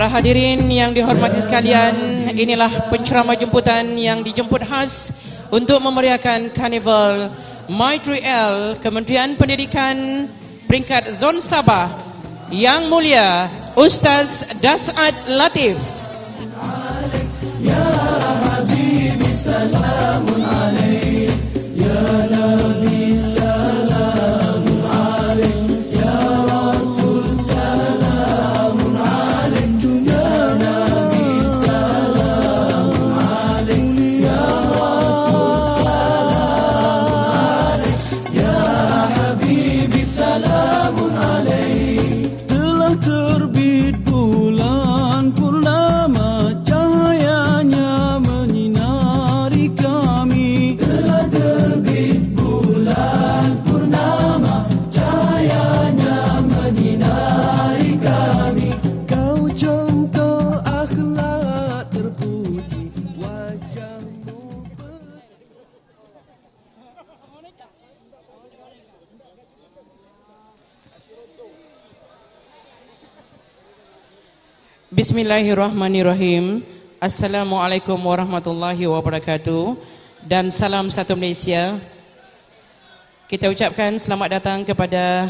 Para hadirin yang dihormati sekalian, inilah penceramah jemputan yang dijemput khas untuk memeriahkan Karnival My3L Kementerian Pendidikan peringkat Zon Sabah. Yang mulia Ustaz Das'ad Latif. Ya Habibi salamun alaik, ya Nabi salamun alaik, ya Rasul salamun alaik, ya Nabi salamun alaik, ya Rasul salamun alaik, ya Habibi salamun alaik. Telah terbit bulan purnama, cahayanya menyinari kami. Telah terbit bulan purnama, cahayanya menyinari kami. Kau contoh akhlak terpuji, wajahmu Bismillahirrahmanirrahim. Assalamualaikum warahmatullahi wabarakatuh. Dan salam satu Malaysia. Kita ucapkan selamat datang kepada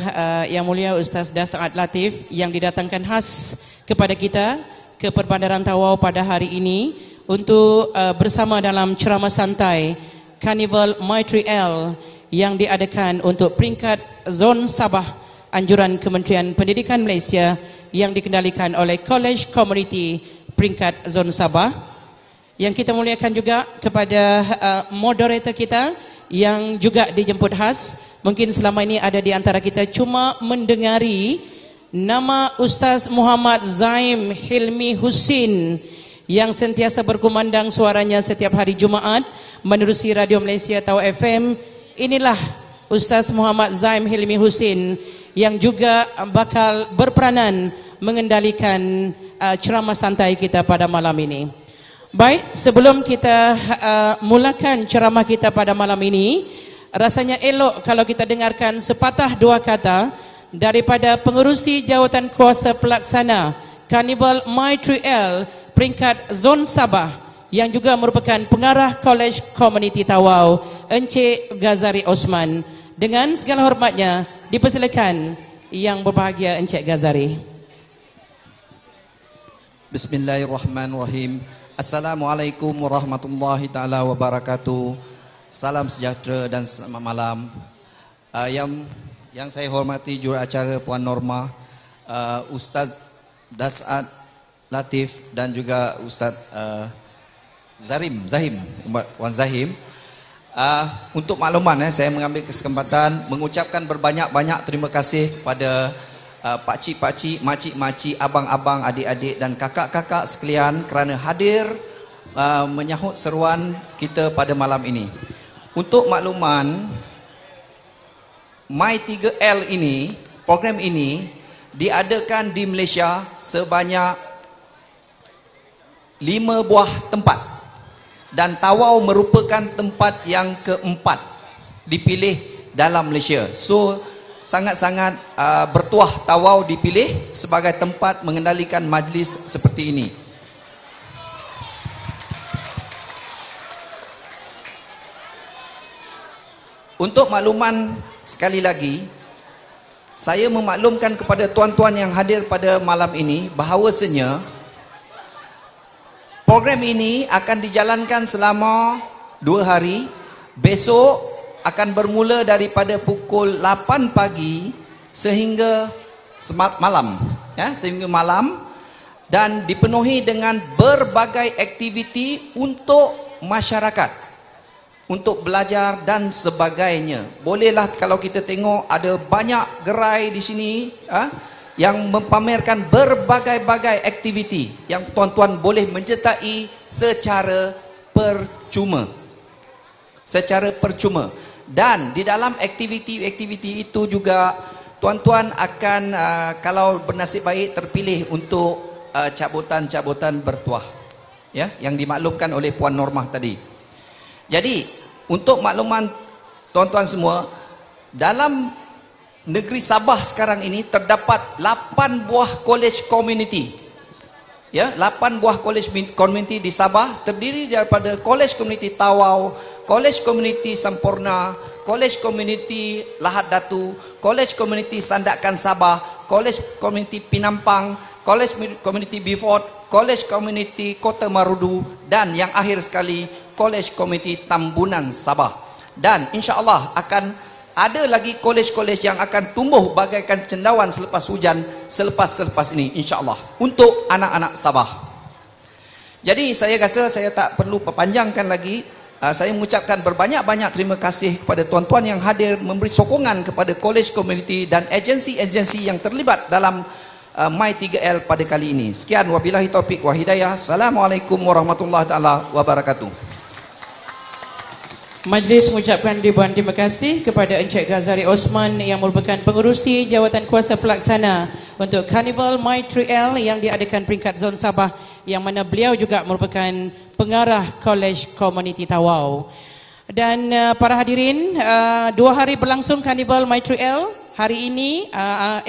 Yang Mulia Ustaz Das'ad Latif yang didatangkan khas kepada kita ke Perbandaran Tawau pada hari ini untuk bersama dalam ceramah santai Karnival My3L yang diadakan untuk peringkat Zon Sabah Anjuran Kementerian Pendidikan Malaysia yang dikendalikan oleh College Community peringkat Zon Sabah. Yang kita muliakan juga kepada moderator kita yang juga dijemput khas. Mungkin selama ini ada di antara kita cuma mendengari nama Ustaz Muhammad Zaim Hilmi Husin yang sentiasa berkumandang suaranya setiap hari Jumaat menerusi Radio Malaysia Tawau FM. Inilah Ustaz Muhammad Zaim Hilmi Husin yang juga bakal berperanan mengendalikan ceramah santai kita pada malam ini. Baik, sebelum kita mulakan ceramah kita pada malam ini, rasanya elok kalau kita dengarkan sepatah dua kata daripada pengerusi jawatan kuasa pelaksana Karnival My3L peringkat Zon Sabah yang juga merupakan pengarah College Community Tawau, Encik Ghazari Osman. Dengan segala hormatnya, dipersilakan yang berbahagia Encik Ghazari. Bismillahirrahmanirrahim. Assalamualaikum warahmatullahi taala wabarakatuh. Salam sejahtera dan selamat malam. Yang saya hormati juruacara Puan Norma, Ustaz Das'ad Latif dan juga Ustaz Zahim. Untuk makluman, saya mengambil kesempatan mengucapkan berbanyak-banyak terima kasih kepada pakcik-pakcik, makcik-makcik, abang-abang, adik-adik dan kakak-kakak sekalian kerana hadir menyahut seruan kita pada malam ini. Untuk makluman, My3L ini, program ini diadakan di Malaysia sebanyak 5 buah tempat. Dan Tawau merupakan tempat yang keempat dipilih dalam Malaysia. So, sangat-sangat bertuah Tawau dipilih sebagai tempat mengendalikan majlis seperti ini. Untuk makluman sekali lagi, saya memaklumkan kepada tuan-tuan yang hadir pada malam ini bahawasanya program ini akan dijalankan selama 2 hari. Besok akan bermula daripada pukul 8 pagi sehingga malam, sehingga malam, dan dipenuhi dengan berbagai aktiviti untuk masyarakat, untuk belajar dan sebagainya. Bolehlah kalau kita tengok ada banyak gerai di sini yang mempamerkan berbagai-bagai aktiviti yang tuan-tuan boleh menyertai secara percuma. Dan di dalam aktiviti-aktiviti itu juga tuan-tuan akan kalau bernasib baik terpilih untuk cabutan-cabutan bertuah, yang dimaklumkan oleh Puan Normah tadi. Jadi untuk makluman tuan-tuan semua, dalam negeri Sabah sekarang ini terdapat 8 buah college community Ya, 8 buah college community di Sabah terdiri daripada college community Tawau, college community Sampurna, college community Lahad Datu, college community Sandakan Sabah, college community Pinampang, college community Beaufort, college community Kota Marudu, dan yang akhir sekali college community Tambunan Sabah. Dan insya-Allah akan ada lagi kolej-kolej yang akan tumbuh bagaikan cendawan selepas hujan, selepas ini insya-Allah untuk anak-anak Sabah. Jadi saya rasa saya tak perlu perpanjangkan lagi. Saya mengucapkan berbanyak-banyak terima kasih kepada tuan-tuan yang hadir memberi sokongan kepada kolej community dan agensi-agensi yang terlibat dalam My3L pada kali ini. Sekian, wabillahi taufik wa hidayah. Assalamualaikum warahmatullahi taala wabarakatuh. Majlis mengucapkan ribuan terima kasih kepada Encik Ghazali Osman yang merupakan pengerusi jawatan kuasa pelaksana untuk Carnival My3L yang diadakan peringkat zon Sabah, yang mana beliau juga merupakan pengarah College Community Tawau. Dan para hadirin, 2 hari berlangsung Carnival My3L. Hari ini,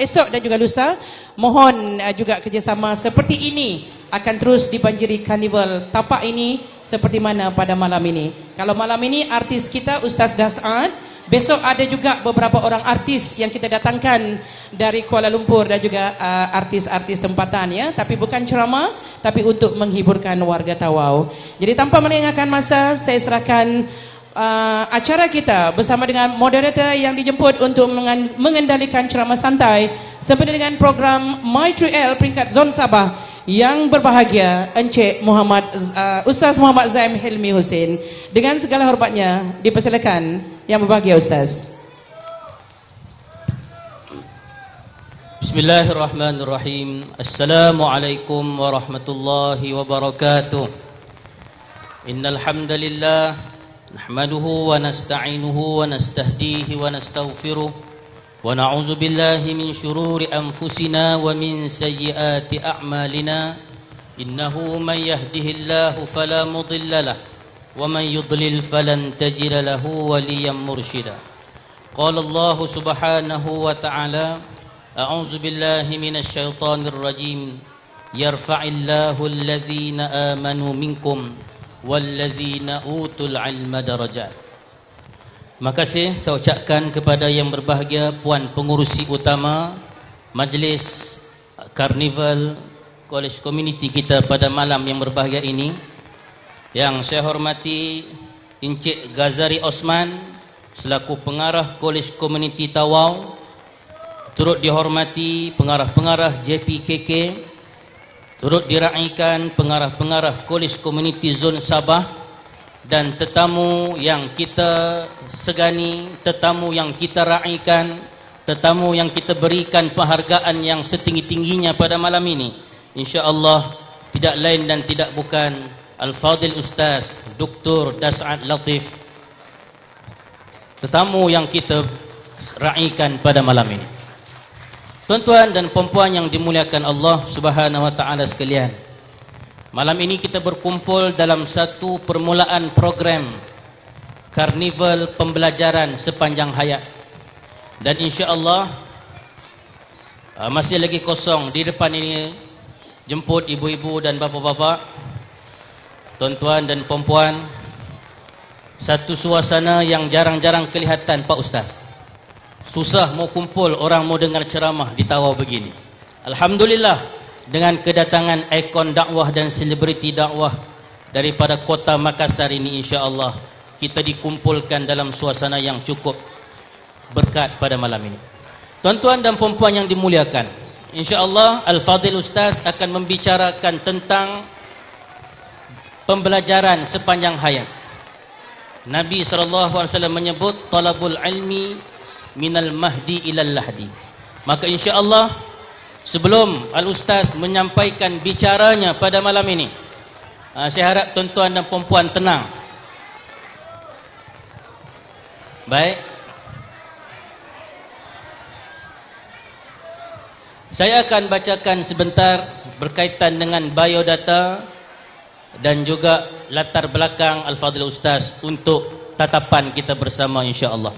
esok dan juga lusa, mohon juga kerjasama seperti ini akan terus dibanjiri Carnival tapak ini seperti mana pada malam ini. Kalau malam ini artis kita Ustaz Das'ad, besok ada juga beberapa orang artis yang kita datangkan dari Kuala Lumpur dan juga artis-artis tempatan, ya, tapi bukan ceramah, tapi untuk menghiburkan warga Tawau. Jadi tanpa melengahkan masa, saya serahkan acara kita bersama dengan moderator yang dijemput untuk mengendalikan ceramah santai sempena dengan program My3L peringkat zon Sabah. Yang berbahagia Encik Ustaz Muhammad Zaim Hilmi Husin. Dengan segala hormatnya dipersilakan yang berbahagia Ustaz. Bismillahirrahmanirrahim. Assalamualaikum warahmatullahi wabarakatuh. Innal hamdalillah nahmaduhu wa nasta'inuhu wa nastahdihi wa nastaghfiruh wa na'udzu billahi min syururi anfusina wa min sayyiati a'malina. Innahu man yahdihillahu fala mudilla lahu wa man yudlil falan tajida lahu waliyan mursyida. Qala Allah subhanahu wa ta'ala, a'udzu billahi minasy syaithanir rajim. Yarfa'illahu alladhina amanu minkum walladzina utul ilma darajat. Terima kasih saya ucapkan kepada yang berbahagia Puan Pengurusi Utama Majlis Carnival College Community kita pada malam yang berbahagia ini. Yang saya hormati Encik Ghazali Osman selaku pengarah College Community Tawau. Turut dihormati pengarah-pengarah JPKK. Turut diraikan pengarah-pengarah College Community Zone Sabah. Dan tetamu yang kita segani, tetamu yang kita raikan, tetamu yang kita berikan penghargaan yang setinggi-tingginya pada malam ini, insya-Allah tidak lain dan tidak bukan Al-Fadil Ustaz Dr. Das'ad Latif, tetamu yang kita raikan pada malam ini. Tuan-tuan dan puan-puan yang dimuliakan Allah Subhanahu wa taala sekalian, malam ini kita berkumpul dalam satu permulaan program Karnival Pembelajaran Sepanjang Hayat. Dan insya-Allah masih lagi kosong di depan ini, jemput ibu-ibu dan bapa-bapa, tuan-tuan dan puan-puan. Satu suasana yang jarang-jarang kelihatan Pak Ustaz. Susah mau kumpul, orang mau dengar ceramah di Tawau begini. Alhamdulillah, dengan kedatangan ikon dakwah dan selebriti dakwah daripada kota Makassar ini, insya-Allah kita dikumpulkan dalam suasana yang cukup berkat pada malam ini. Tuan-tuan dan puan-puan yang dimuliakan, insya-Allah Al-Fadil Ustaz akan membicarakan tentang pembelajaran sepanjang hayat. Nabi SAW menyebut talabul ilmi minal mahdi ilal lahdi. Maka insya-Allah sebelum Al-Ustaz menyampaikan bicaranya pada malam ini, saya harap tuan-tuan dan puan-puan tenang. Baik, saya akan bacakan sebentar berkaitan dengan biodata dan juga latar belakang Al-Fadil Ustaz untuk tatapan kita bersama, insya-Allah.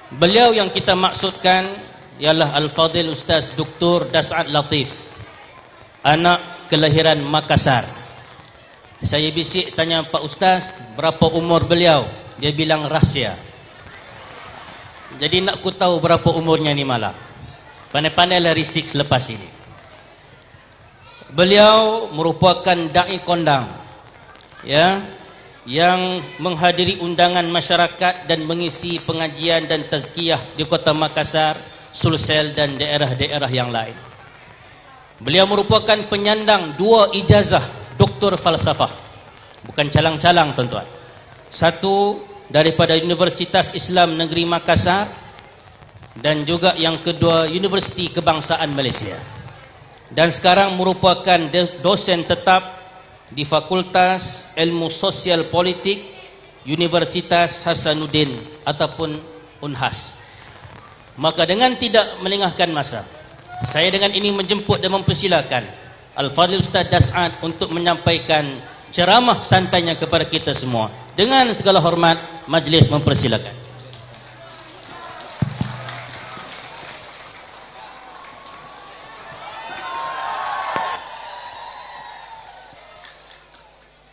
Beliau yang kita maksudkan ialah Al-Fadil Ustaz Dr. Das'ad Latif, anak kelahiran Makassar. Saya bisik tanya Pak Ustaz, berapa umur beliau? Dia bilang rahsia. Jadi nak ku tahu berapa umurnya ni malam. Pandai-pandailah risik selepas ini. Beliau merupakan dai kondang, ya, yang menghadiri undangan masyarakat dan mengisi pengajian dan tazkiyah di kota Makassar, Sulsel dan daerah-daerah yang lain. Beliau merupakan penyandang 2 ijazah doktor falsafah. Bukan calang-calang tuan-tuan. Satu daripada Universitas Islam Negeri Makassar dan juga yang kedua Universiti Kebangsaan Malaysia. Dan sekarang merupakan dosen tetap di Fakultas Ilmu Sosial Politik Universitas Hasanuddin ataupun Unhas. Maka dengan tidak melengahkan masa, saya dengan ini menjemput dan mempersilakan Al-Fadhil Ustaz Das'ad untuk menyampaikan ceramah santainya kepada kita semua. Dengan segala hormat, majlis mempersilakan.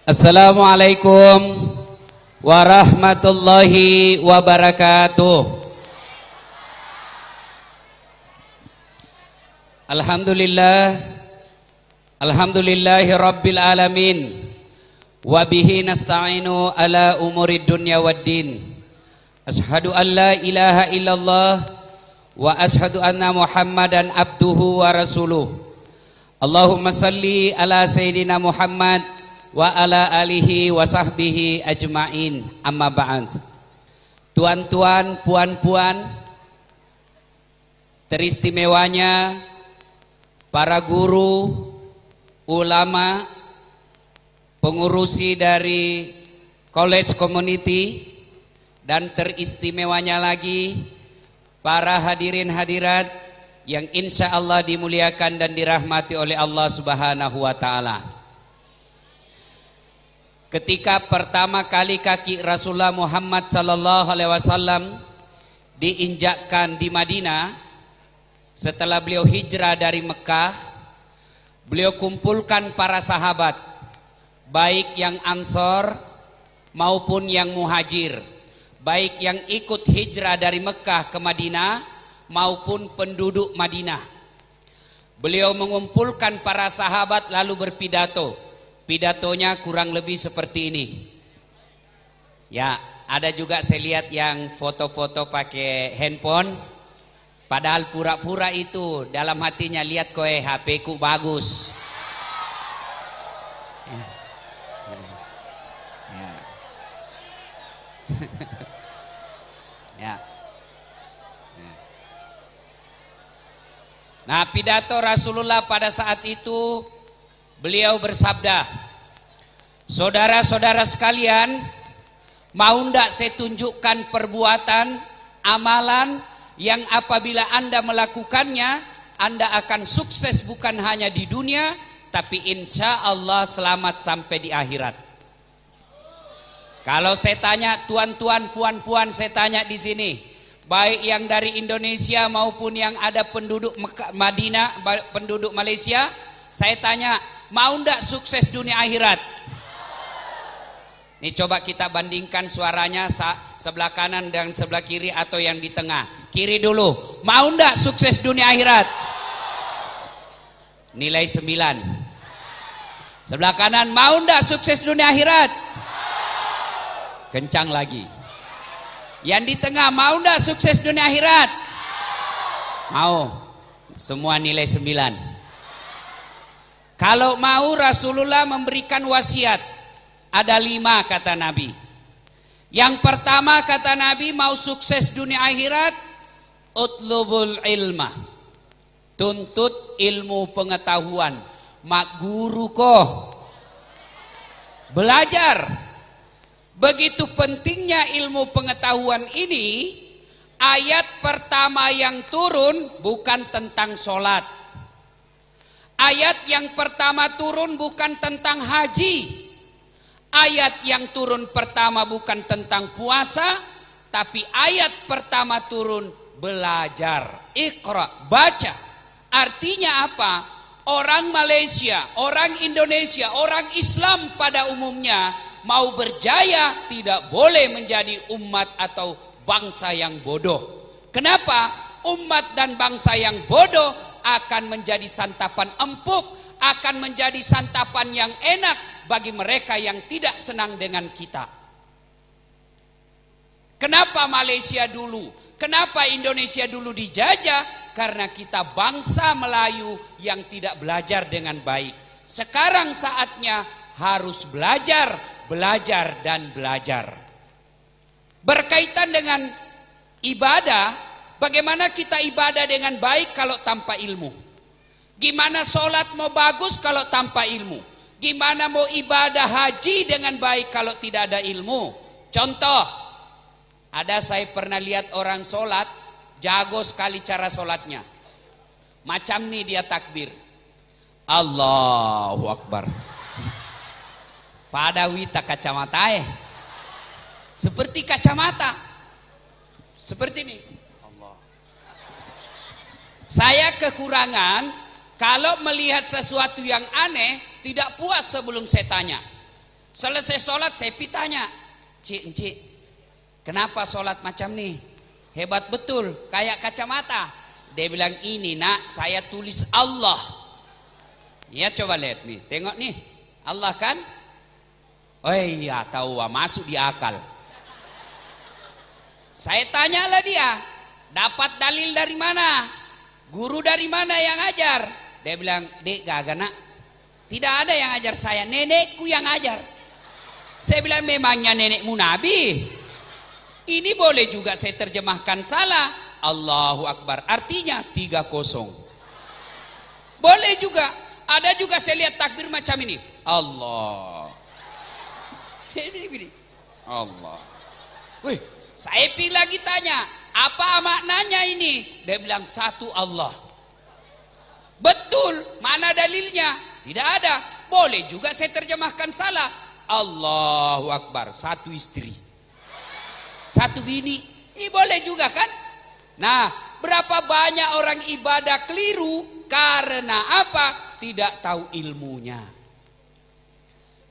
Assalamualaikum warahmatullahi wabarakatuh. Alhamdulillahi rabbil alamin. Wabihi nasta'inu ala umurid dunya waddin. Ashhadu an la ilaha illallah wa ashhadu anna Muhammadan abduhu wa rasuluh. Allahumma salli ala Sayyidina Muhammad wa ala alihi wa sahbihi ajma'in. Amma ba'd. Tuan-tuan, puan-puan, teristimewanya para guru, ulama, pengurusi dari college community, dan teristimewanya lagi para hadirin hadirat yang insya Allah dimuliakan dan dirahmati oleh Allah Subhanahu wa ta'ala. Ketika pertama kali kaki Rasulullah Muhammad sallallahu alaihi wasallam diinjakkan di Madinah, setelah beliau hijrah dari Mekah, beliau kumpulkan para sahabat, baik yang Ansor maupun yang Muhajir, baik yang ikut hijrah dari Mekah ke Madinah maupun penduduk Madinah. Beliau mengumpulkan para sahabat lalu berpidato. Pidatonya kurang lebih seperti ini. Ya, ada juga saya lihat yang foto-foto pakai handphone. Padahal pura-pura itu dalam hatinya, lihat kowe HP ku bagus. Ya. Nah, pidato Rasulullah pada saat itu beliau bersabda, saudara-saudara sekalian, mau ndak saya tunjukkan perbuatan, amalan yang apabila Anda melakukannya, Anda akan sukses bukan hanya di dunia, tapi insya Allah selamat sampai di akhirat. Kalau saya tanya tuan-tuan, puan-puan, saya tanya di sini, baik yang dari Indonesia maupun yang ada penduduk Madinah, penduduk Malaysia, saya tanya, mau ndak sukses dunia akhirat? Ini coba kita bandingkan suaranya sebelah kanan dan sebelah kiri atau yang di tengah. Kiri dulu. Mau ndak sukses dunia akhirat? Nilai 9. Sebelah kanan, mau ndak sukses dunia akhirat? Kencang lagi. Yang di tengah, mau ndak sukses dunia akhirat? Mau. Semua nilai 9. Kalau mau, Rasulullah memberikan wasiat. Ada 5 kata Nabi. Yang pertama kata Nabi, mau sukses dunia akhirat, utlubul ilma. Tuntut ilmu pengetahuan. Mak guru ko. Belajar. Begitu pentingnya ilmu pengetahuan ini, ayat pertama yang turun bukan tentang sholat. Ayat yang pertama turun bukan tentang haji. Ayat yang turun pertama bukan tentang puasa, tapi ayat pertama turun belajar. Iqra, baca. Artinya apa? orang Malaysia, orang Indonesia, orang Islam pada umumnya mau berjaya tidak boleh menjadi umat atau bangsa yang bodoh. Kenapa? Umat dan bangsa yang bodoh akan menjadi santapan empuk, akan menjadi santapan yang enak bagi mereka yang tidak senang dengan kita. Kenapa Malaysia dulu? Kenapa Indonesia dulu dijajah? Karena kita bangsa Melayu yang tidak belajar dengan baik. Sekarang saatnya harus belajar, belajar dan belajar. Berkaitan dengan ibadah, bagaimana kita ibadah dengan baik kalau tanpa ilmu? Gimana sholat mau bagus kalau tanpa ilmu? Gimana mau ibadah haji dengan baik kalau tidak ada ilmu? Contoh, ada saya pernah lihat orang sholat, jago sekali cara sholatnya. Macam nih dia takbir, Allahu Akbar. Pada wita kacamata seperti kacamata. Seperti ini. Allah. Saya kekurangan kalau melihat sesuatu yang aneh tidak puas sebelum saya tanya. Selesai sholat saya tanya, Cik, kenapa sholat macam nih? Hebat betul, kayak kacamata. Dia bilang, ini nak, saya tulis Allah. Ya coba lihat nih, tengok nih, Allah kan? Oh iya, tahu, masuk di akal. Saya tanyalah dia, dapat dalil dari mana? Guru dari mana yang ajar? Dia bilang, dek gak nak, tidak ada yang ajar saya, nenekku yang ajar. Saya bilang, memangnya nenekmu Nabi? Ini boleh juga saya terjemahkan salah. Allahu Akbar, artinya 3-0. Boleh juga. Ada juga saya lihat takbir macam ini, Allah. Ini Allah. Wih, saya pilih lagi tanya, apa maknanya ini? Dia bilang, satu Allah. Betul, mana dalilnya? Tidak ada. Boleh juga saya terjemahkan salah. Allahu Akbar, satu istri, satu bini. Ini boleh juga kan? Nah, berapa banyak orang ibadah keliru karena apa? Tidak tahu ilmunya.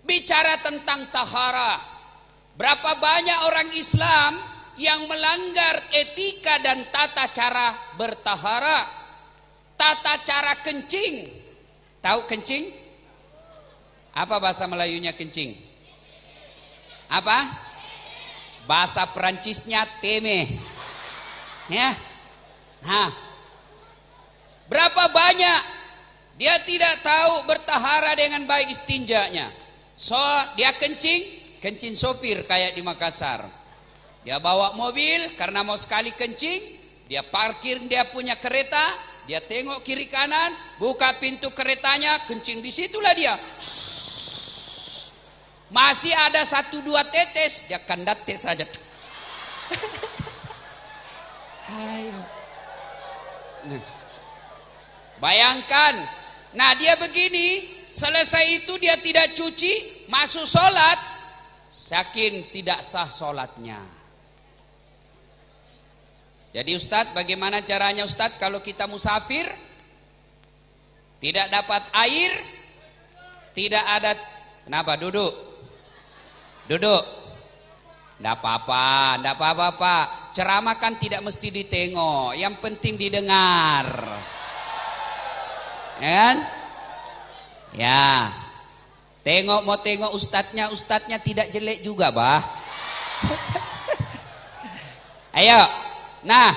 Bicara tentang tahara, berapa banyak orang Islam yang melanggar etika dan tata cara bertahara, tata cara kencing. Tahu kencing? Apa bahasa Melayunya kencing? Apa? Bahasa Perancisnya teme. Ya. Nah, berapa banyak dia tidak tahu bertahara dengan baik istinjanya. So, dia kencing sopir kayak di Makassar. Dia bawa mobil karena mau sekali kencing, dia parkir dia punya kereta, dia tengok kiri kanan, buka pintu keretanya, kencing di situlah dia. Masih ada 1-2 tetes, dia kandates saja. Ayo. Nah, bayangkan, nah dia begini, selesai itu dia tidak cuci, masuk sholat, yakin tidak sah sholatnya. Jadi Ustadz, bagaimana caranya Ustadz kalau kita musafir, tidak dapat air, tidak ada, kenapa? Duduk. Tidak apa-apa. Ceramah kan tidak mesti ditengok, yang penting didengar. Ya kan? Ya. Mau tengok ustadznya tidak jelek juga, bah. Ayo. Nah,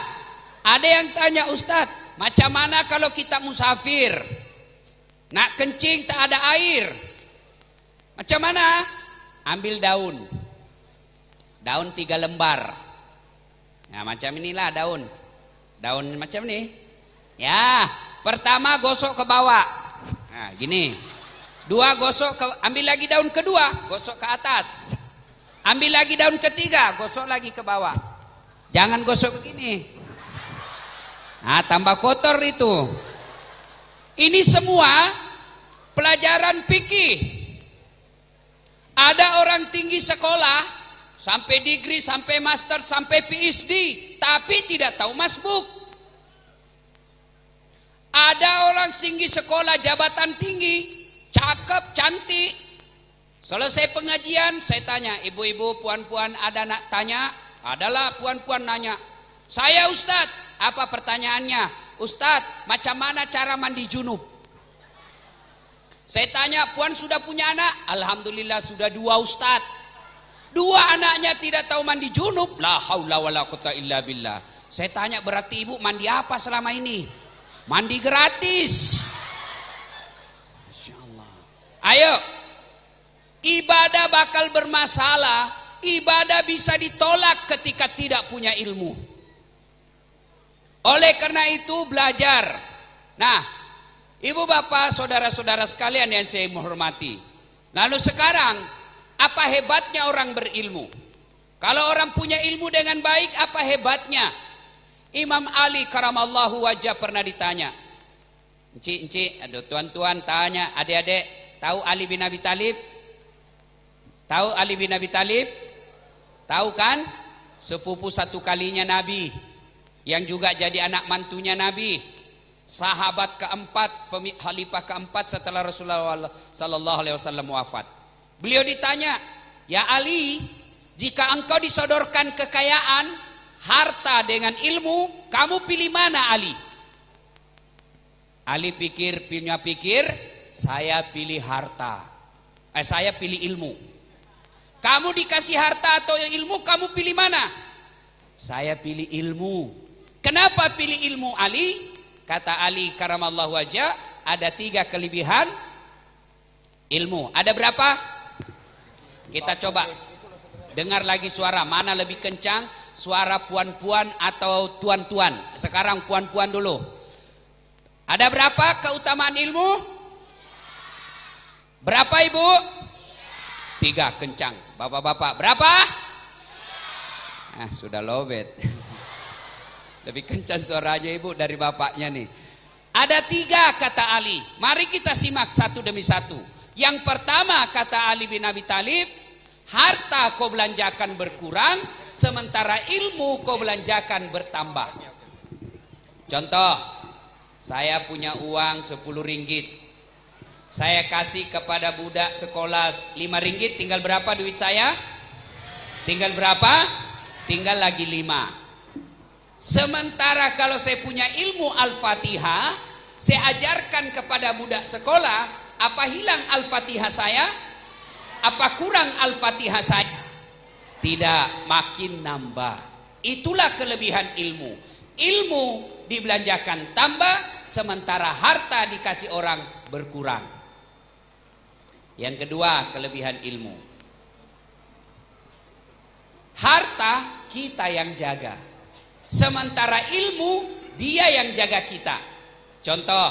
ada yang tanya, Ustadz, macam mana kalau kita musafir? Nak kencing tak ada air. Macam mana? Ambil daun 3 lembar. Nah macam inilah daun macam ini. Ya, pertama gosok ke bawah. Nah gini. 2 gosok ke, ambil lagi daun kedua, gosok ke atas. Ambil lagi daun ketiga, gosok lagi ke bawah. Jangan gosok begini. Nah tambah kotor itu. Ini semua pelajaran fikih. Ada orang tinggi sekolah, sampai degree, sampai master, sampai PhD, tapi tidak tahu masbuk. Ada orang tinggi sekolah, jabatan tinggi, cakep, cantik. Selesai pengajian, saya tanya, ibu-ibu, puan-puan, ada nak tanya? Adalah puan-puan nanya. Saya Ustadz, apa pertanyaannya? Ustadz, macam mana cara mandi junub? Saya tanya, puan sudah punya anak? Alhamdulillah sudah 2 Ustadz. 2 anaknya tidak tahu mandi junub. La haula wala quwata illa billah. Saya tanya, berarti ibu mandi apa selama ini? Mandi gratis. Masya Allah. Ayo, ibadah bakal bermasalah. Ibadah bisa ditolak ketika tidak punya ilmu. Oleh karena itu belajar. Nah, ibu bapak, saudara-saudara sekalian yang saya hormati. Lalu sekarang, apa hebatnya orang berilmu? Kalau orang punya ilmu dengan baik, apa hebatnya? Imam Ali karamallahu wajah pernah ditanya. Encik, aduh tuan-tuan tanya, adik-adik, tahu Ali bin Abi Thalib? Tahu Ali bin Abi Thalib? Tahu kan? Sepupu satu kalinya Nabi, yang juga jadi anak mantunya Nabi, sahabat keempat, khalifah keempat setelah Rasulullah sallallahu alaihi wasallam wafat. Beliau ditanya, "Ya Ali, jika engkau disodorkan kekayaan, harta dengan ilmu, kamu pilih mana Ali?" Ali pikir, saya pilih harta. Saya pilih ilmu. Kamu dikasih harta atau ilmu, kamu pilih mana? Saya pilih ilmu. Kenapa pilih ilmu Ali? Kata Ali karamallahu wajah, ada 3 kelebihan ilmu. Ada berapa? Kita coba dengar lagi suara, mana lebih kencang? Suara puan-puan atau tuan-tuan? Sekarang puan-puan dulu. Ada berapa keutamaan ilmu? Berapa ibu? 3, kencang. Bapak-bapak, berapa? Sudah lowet. Lebih kencang suaranya ibu dari bapaknya nih. Ada 3 kata Ali. Mari kita simak satu demi satu. Yang pertama kata Ali bin Abi Thalib, harta kau belanjakan berkurang, sementara ilmu kau belanjakan bertambah. Contoh, saya punya uang 10 ringgit. Saya kasih kepada budak sekolah 5 ringgit, tinggal berapa duit saya? Tinggal berapa? Tinggal lagi 5. Sementara kalau saya punya ilmu Al-Fatihah, saya ajarkan kepada budak sekolah, apa hilang Al-Fatihah saya? Apa kurang Al-Fatihah saya? Tidak, makin nambah. Itulah kelebihan ilmu. Ilmu dibelanjakan tambah, sementara harta dikasih orang berkurang. Yang kedua kelebihan ilmu. Harta kita yang jaga, sementara ilmu dia yang jaga kita. Contoh,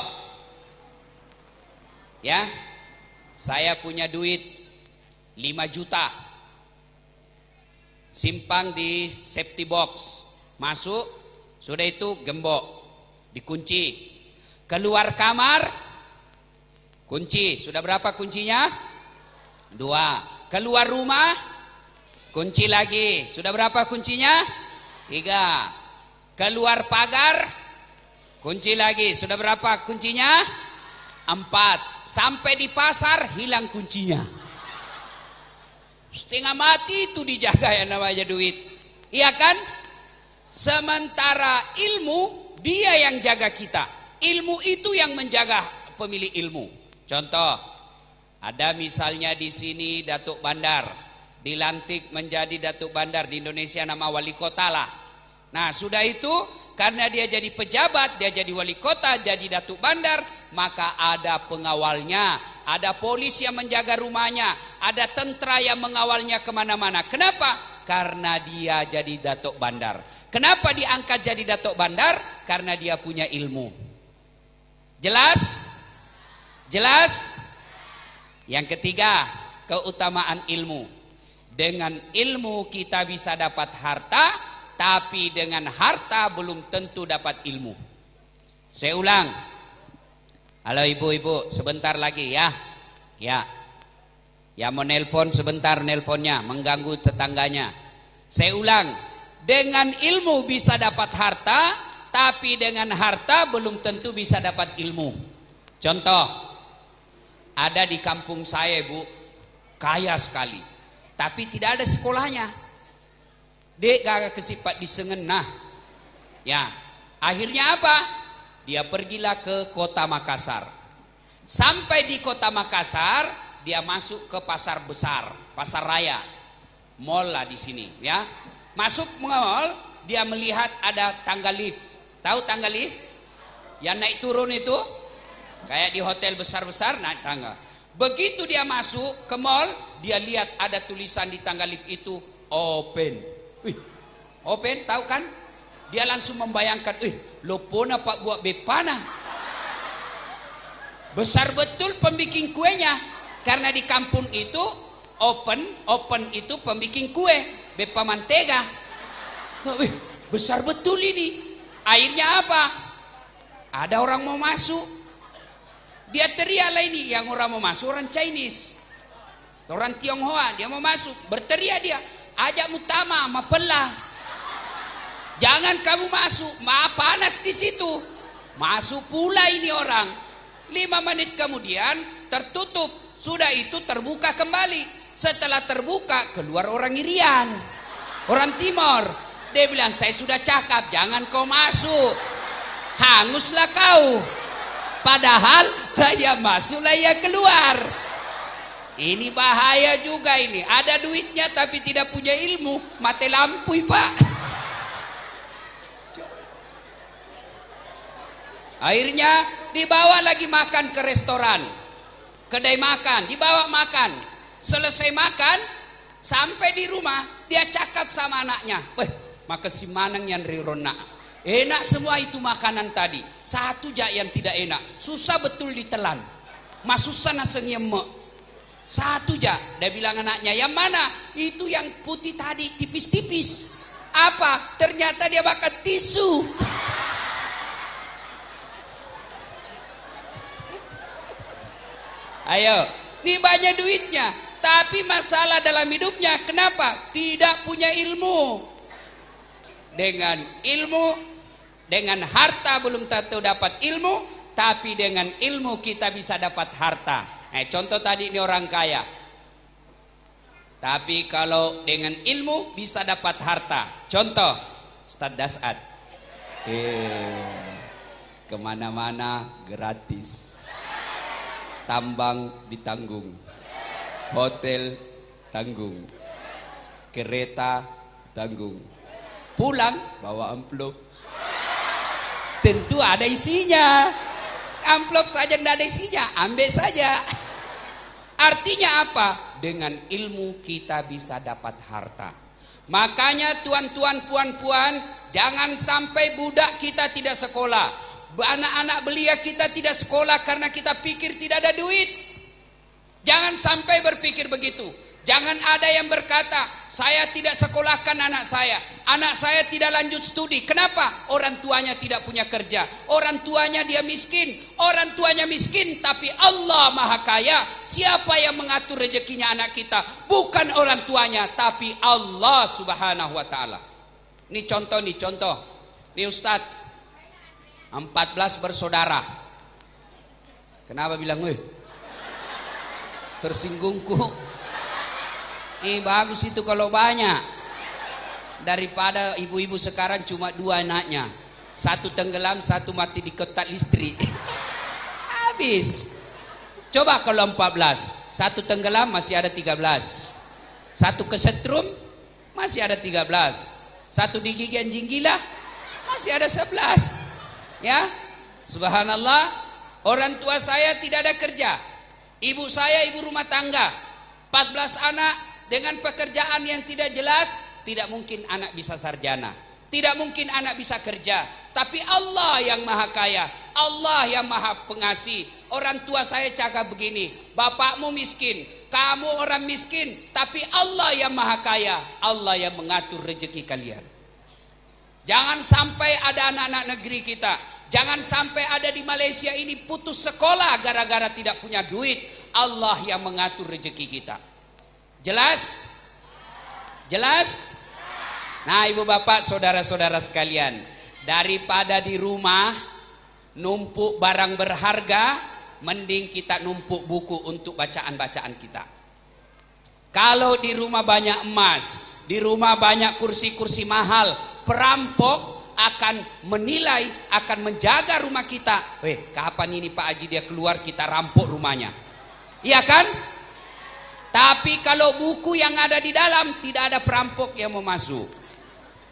ya, saya punya duit 5 juta, simpang di safety box, masuk, sudah itu gembok, dikunci, keluar kamar, kunci, sudah berapa kuncinya? 2. Keluar rumah, kunci lagi, sudah berapa kuncinya? 3. Keluar pagar, kunci lagi, sudah berapa kuncinya? 4. Sampai di pasar hilang kuncinya. Setengah mati itu dijaga yang namanya duit, iya kan? Sementara ilmu dia yang jaga kita. Ilmu itu yang menjaga pemilik ilmu. Contoh, ada misalnya di sini Datuk Bandar, dilantik menjadi Datuk Bandar di Indonesia, nama wali kota lah. Nah sudah itu, karena dia jadi pejabat, dia jadi wali kota, jadi Datuk Bandar, maka ada pengawalnya, ada polisi yang menjaga rumahnya, ada tentara yang mengawalnya kemana-mana. Kenapa? Karena dia jadi Datuk Bandar. Kenapa diangkat jadi Datuk Bandar? Karena dia punya ilmu. Jelas? Jelas? Yang ketiga, keutamaan ilmu. Dengan ilmu kita bisa dapat harta, tapi dengan harta belum tentu dapat ilmu. Saya ulang. Halo ibu-ibu, sebentar lagi ya. Ya. Ya mau nelpon sebentar, nelponnya mengganggu tetangganya. Saya ulang. Dengan ilmu bisa dapat harta, tapi dengan harta belum tentu bisa dapat ilmu. Contoh, ada di kampung saya, Bu, kaya sekali, tapi tidak ada sekolahnya. Dek gak kesipat disengen. Nah, ya, akhirnya apa? Dia pergilah ke kota Makassar. Sampai di kota Makassar, dia masuk ke pasar besar, pasar raya, mall lah di sini, ya. Masuk mall, dia melihat ada tangga lift. Tahu tangga lift? Yang naik turun itu, kayak di hotel besar-besar naik tangga. Begitu dia masuk ke mall, dia lihat ada tulisan di tangga lift itu open. Wih, open, tahu kan? Dia langsung membayangkan, lopona pak buat bepana. Besar betul pembikin kuenya, karena di kampung itu open itu pembikin kue, bepa mantega. Wih, besar betul ini. Akhirnya apa? Ada orang mau masuk. Dia teriak lah ini, yang orang mau masuk orang Chinese, orang Tionghoa, dia mau masuk. Berteriak dia, ajak mutama, mapelah. Jangan kamu masuk, panas di situ. Masuk pula ini orang. 5 menit kemudian tertutup. Sudah itu terbuka kembali. Setelah terbuka keluar orang Irian, orang Timor. Dia bilang, saya sudah cakap jangan kau masuk, hanguslah kau. Padahal ya masuklah ya keluar. Ini bahaya juga ini. Ada duitnya tapi tidak punya ilmu, mati lampu pak. Akhirnya dibawa lagi makan ke restoran, kedai makan, dibawa makan. Selesai makan, sampai di rumah dia cakap sama anaknya, makasih manang yang rirona. Enak semua itu makanan tadi, satu jak yang tidak enak, susah betul ditelan. Masusah naseng yemek. Satu jak, dia bilang anaknya, yang mana? Itu yang putih tadi, tipis-tipis. Apa? Ternyata dia makan tisu. Ayo, ini banyak duitnya, tapi masalah dalam hidupnya, kenapa? Tidak punya ilmu. Dengan ilmu, dengan harta belum tentu dapat ilmu, tapi dengan ilmu kita bisa dapat harta. Contoh tadi ini orang kaya, tapi kalau dengan ilmu bisa dapat harta. Contoh, Ustaz Dasat, kemana-mana gratis. Tambang ditanggung, hotel tanggung, kereta tanggung, pulang bawa amplop. Tentu ada isinya. Amplop saja tidak ada isinya, ambil saja. Artinya apa? Dengan ilmu kita bisa dapat harta. Makanya tuan-tuan, puan-puan, jangan sampai budak kita tidak sekolah. Anak-anak belia kita tidak sekolah karena kita pikir tidak ada duit. Jangan sampai berpikir begitu. Jangan ada yang berkata, saya tidak sekolahkan anak saya tidak lanjut studi. Kenapa? Orang tuanya tidak punya kerja, orang tuanya dia miskin. Orang tuanya miskin, tapi Allah maha kaya. Siapa yang mengatur rezekinya anak kita? Bukan orang tuanya, tapi Allah subhanahu wa ta'ala. Ini contoh. Ini Ustadz, 14 bersaudara. Kenapa bilang tersinggungku? Bagus itu kalau banyak. Daripada ibu-ibu sekarang cuma 2 anaknya, 1 tenggelam, 1 mati di kotak listrik. Habis. Coba kalau 14, 1 tenggelam masih ada 13, 1 kesetrum masih ada 13, 1 digigit anjing gila masih ada 11. Ya, subhanallah. Orang tua saya tidak ada kerja, ibu saya ibu rumah tangga, 14 anak dengan pekerjaan yang tidak jelas. Tidak mungkin anak bisa sarjana, tidak mungkin anak bisa kerja. Tapi Allah yang maha kaya, Allah yang maha pengasih. Orang tua saya cakap begini, bapakmu miskin, kamu orang miskin, tapi Allah yang maha kaya, Allah yang mengatur rezeki kalian. Jangan sampai ada anak-anak negeri kita, jangan sampai ada di Malaysia ini putus sekolah gara-gara tidak punya duit. Allah yang mengatur rezeki kita. Jelas? Jelas? Nah, ibu bapak, saudara-saudara sekalian, Daripada di rumah numpuk barang berharga, mending kita numpuk buku untuk bacaan-bacaan kita. Kalau di rumah banyak emas, di rumah banyak kursi-kursi mahal, perampok akan menilai, akan menjaga rumah kita. Kapan ini Pak Haji dia keluar, kita rampok rumahnya. Iya kan? Tapi kalau buku yang ada di dalam, tidak ada perampok yang mau masuk.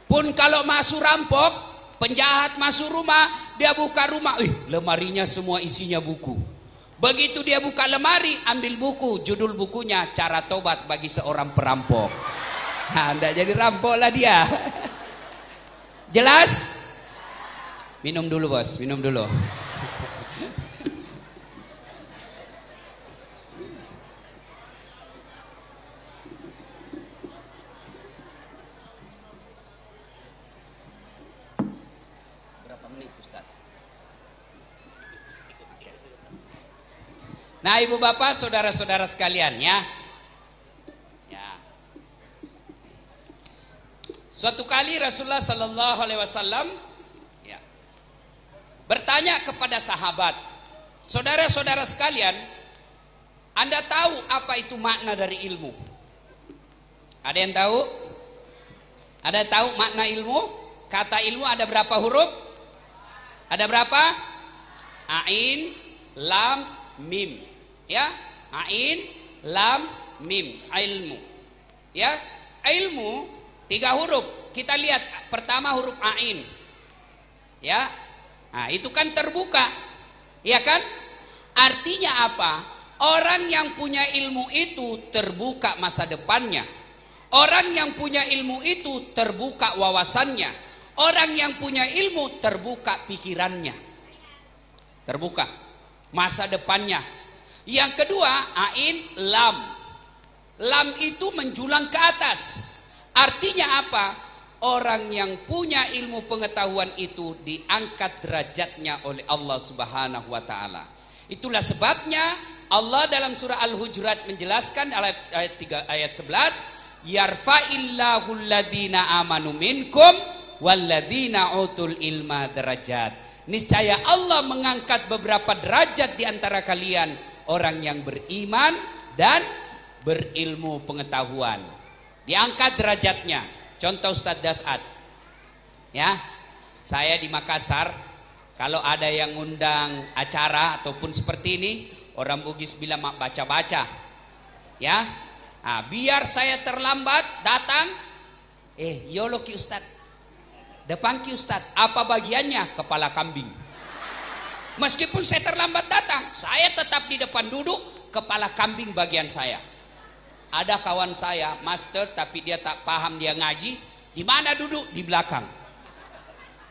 Pun kalau masuk rampok, penjahat masuk rumah, dia buka rumah, lemarinya semua isinya buku. Begitu dia buka lemari, ambil buku, judul bukunya Cara Tobat Bagi Seorang Perampok. Nah, enggak jadi rampok lah dia. Jelas? Minum dulu bos, minum dulu. Berapa menit Ustaz? Nah ibu bapak saudara-saudara sekalian ya. Suatu kali Rasulullah Sallallahu Alaihi Wasallam bertanya kepada sahabat, saudara-saudara sekalian, Anda tahu apa itu makna dari ilmu? Ada yang tahu? Ada yang tahu makna ilmu? Kata ilmu ada berapa huruf? Ada berapa? Ain, lam, mim. Ya, ain, lam, mim. Ilmu. Ya, ilmu 3 huruf. Kita lihat pertama huruf ain. Ya. Nah, itu kan terbuka. Ya kan? Artinya apa? Orang yang punya ilmu itu terbuka masa depannya. Orang yang punya ilmu itu terbuka wawasannya. Orang yang punya ilmu terbuka pikirannya. Terbuka masa depannya. Yang kedua, ain, lam. Lam itu menjulang ke atas. Artinya apa? Orang yang punya ilmu pengetahuan itu diangkat derajatnya oleh Allah Subhanahu wa taala. Itulah sebabnya Allah dalam surah Al-Hujurat menjelaskan ayat 11, yarfa'illahu alladhina amanu minkum walladhina utul ilma darajat. Niscaya Allah mengangkat beberapa derajat di antara kalian, orang yang beriman dan berilmu pengetahuan. Diangkat derajatnya. Contoh Ustadz Das'ad. Ya, saya di Makassar, kalau ada yang undang acara ataupun seperti ini, orang Bugis bilang baca-baca. Ya, nah, biar saya terlambat datang, yolo ki Ustadz, depan ki Ustadz, apa bagiannya? Kepala kambing. Meskipun saya terlambat datang, saya tetap di depan duduk, kepala kambing bagian saya. Ada kawan saya, master, tapi dia tak paham, dia ngaji. Di mana duduk? Di belakang.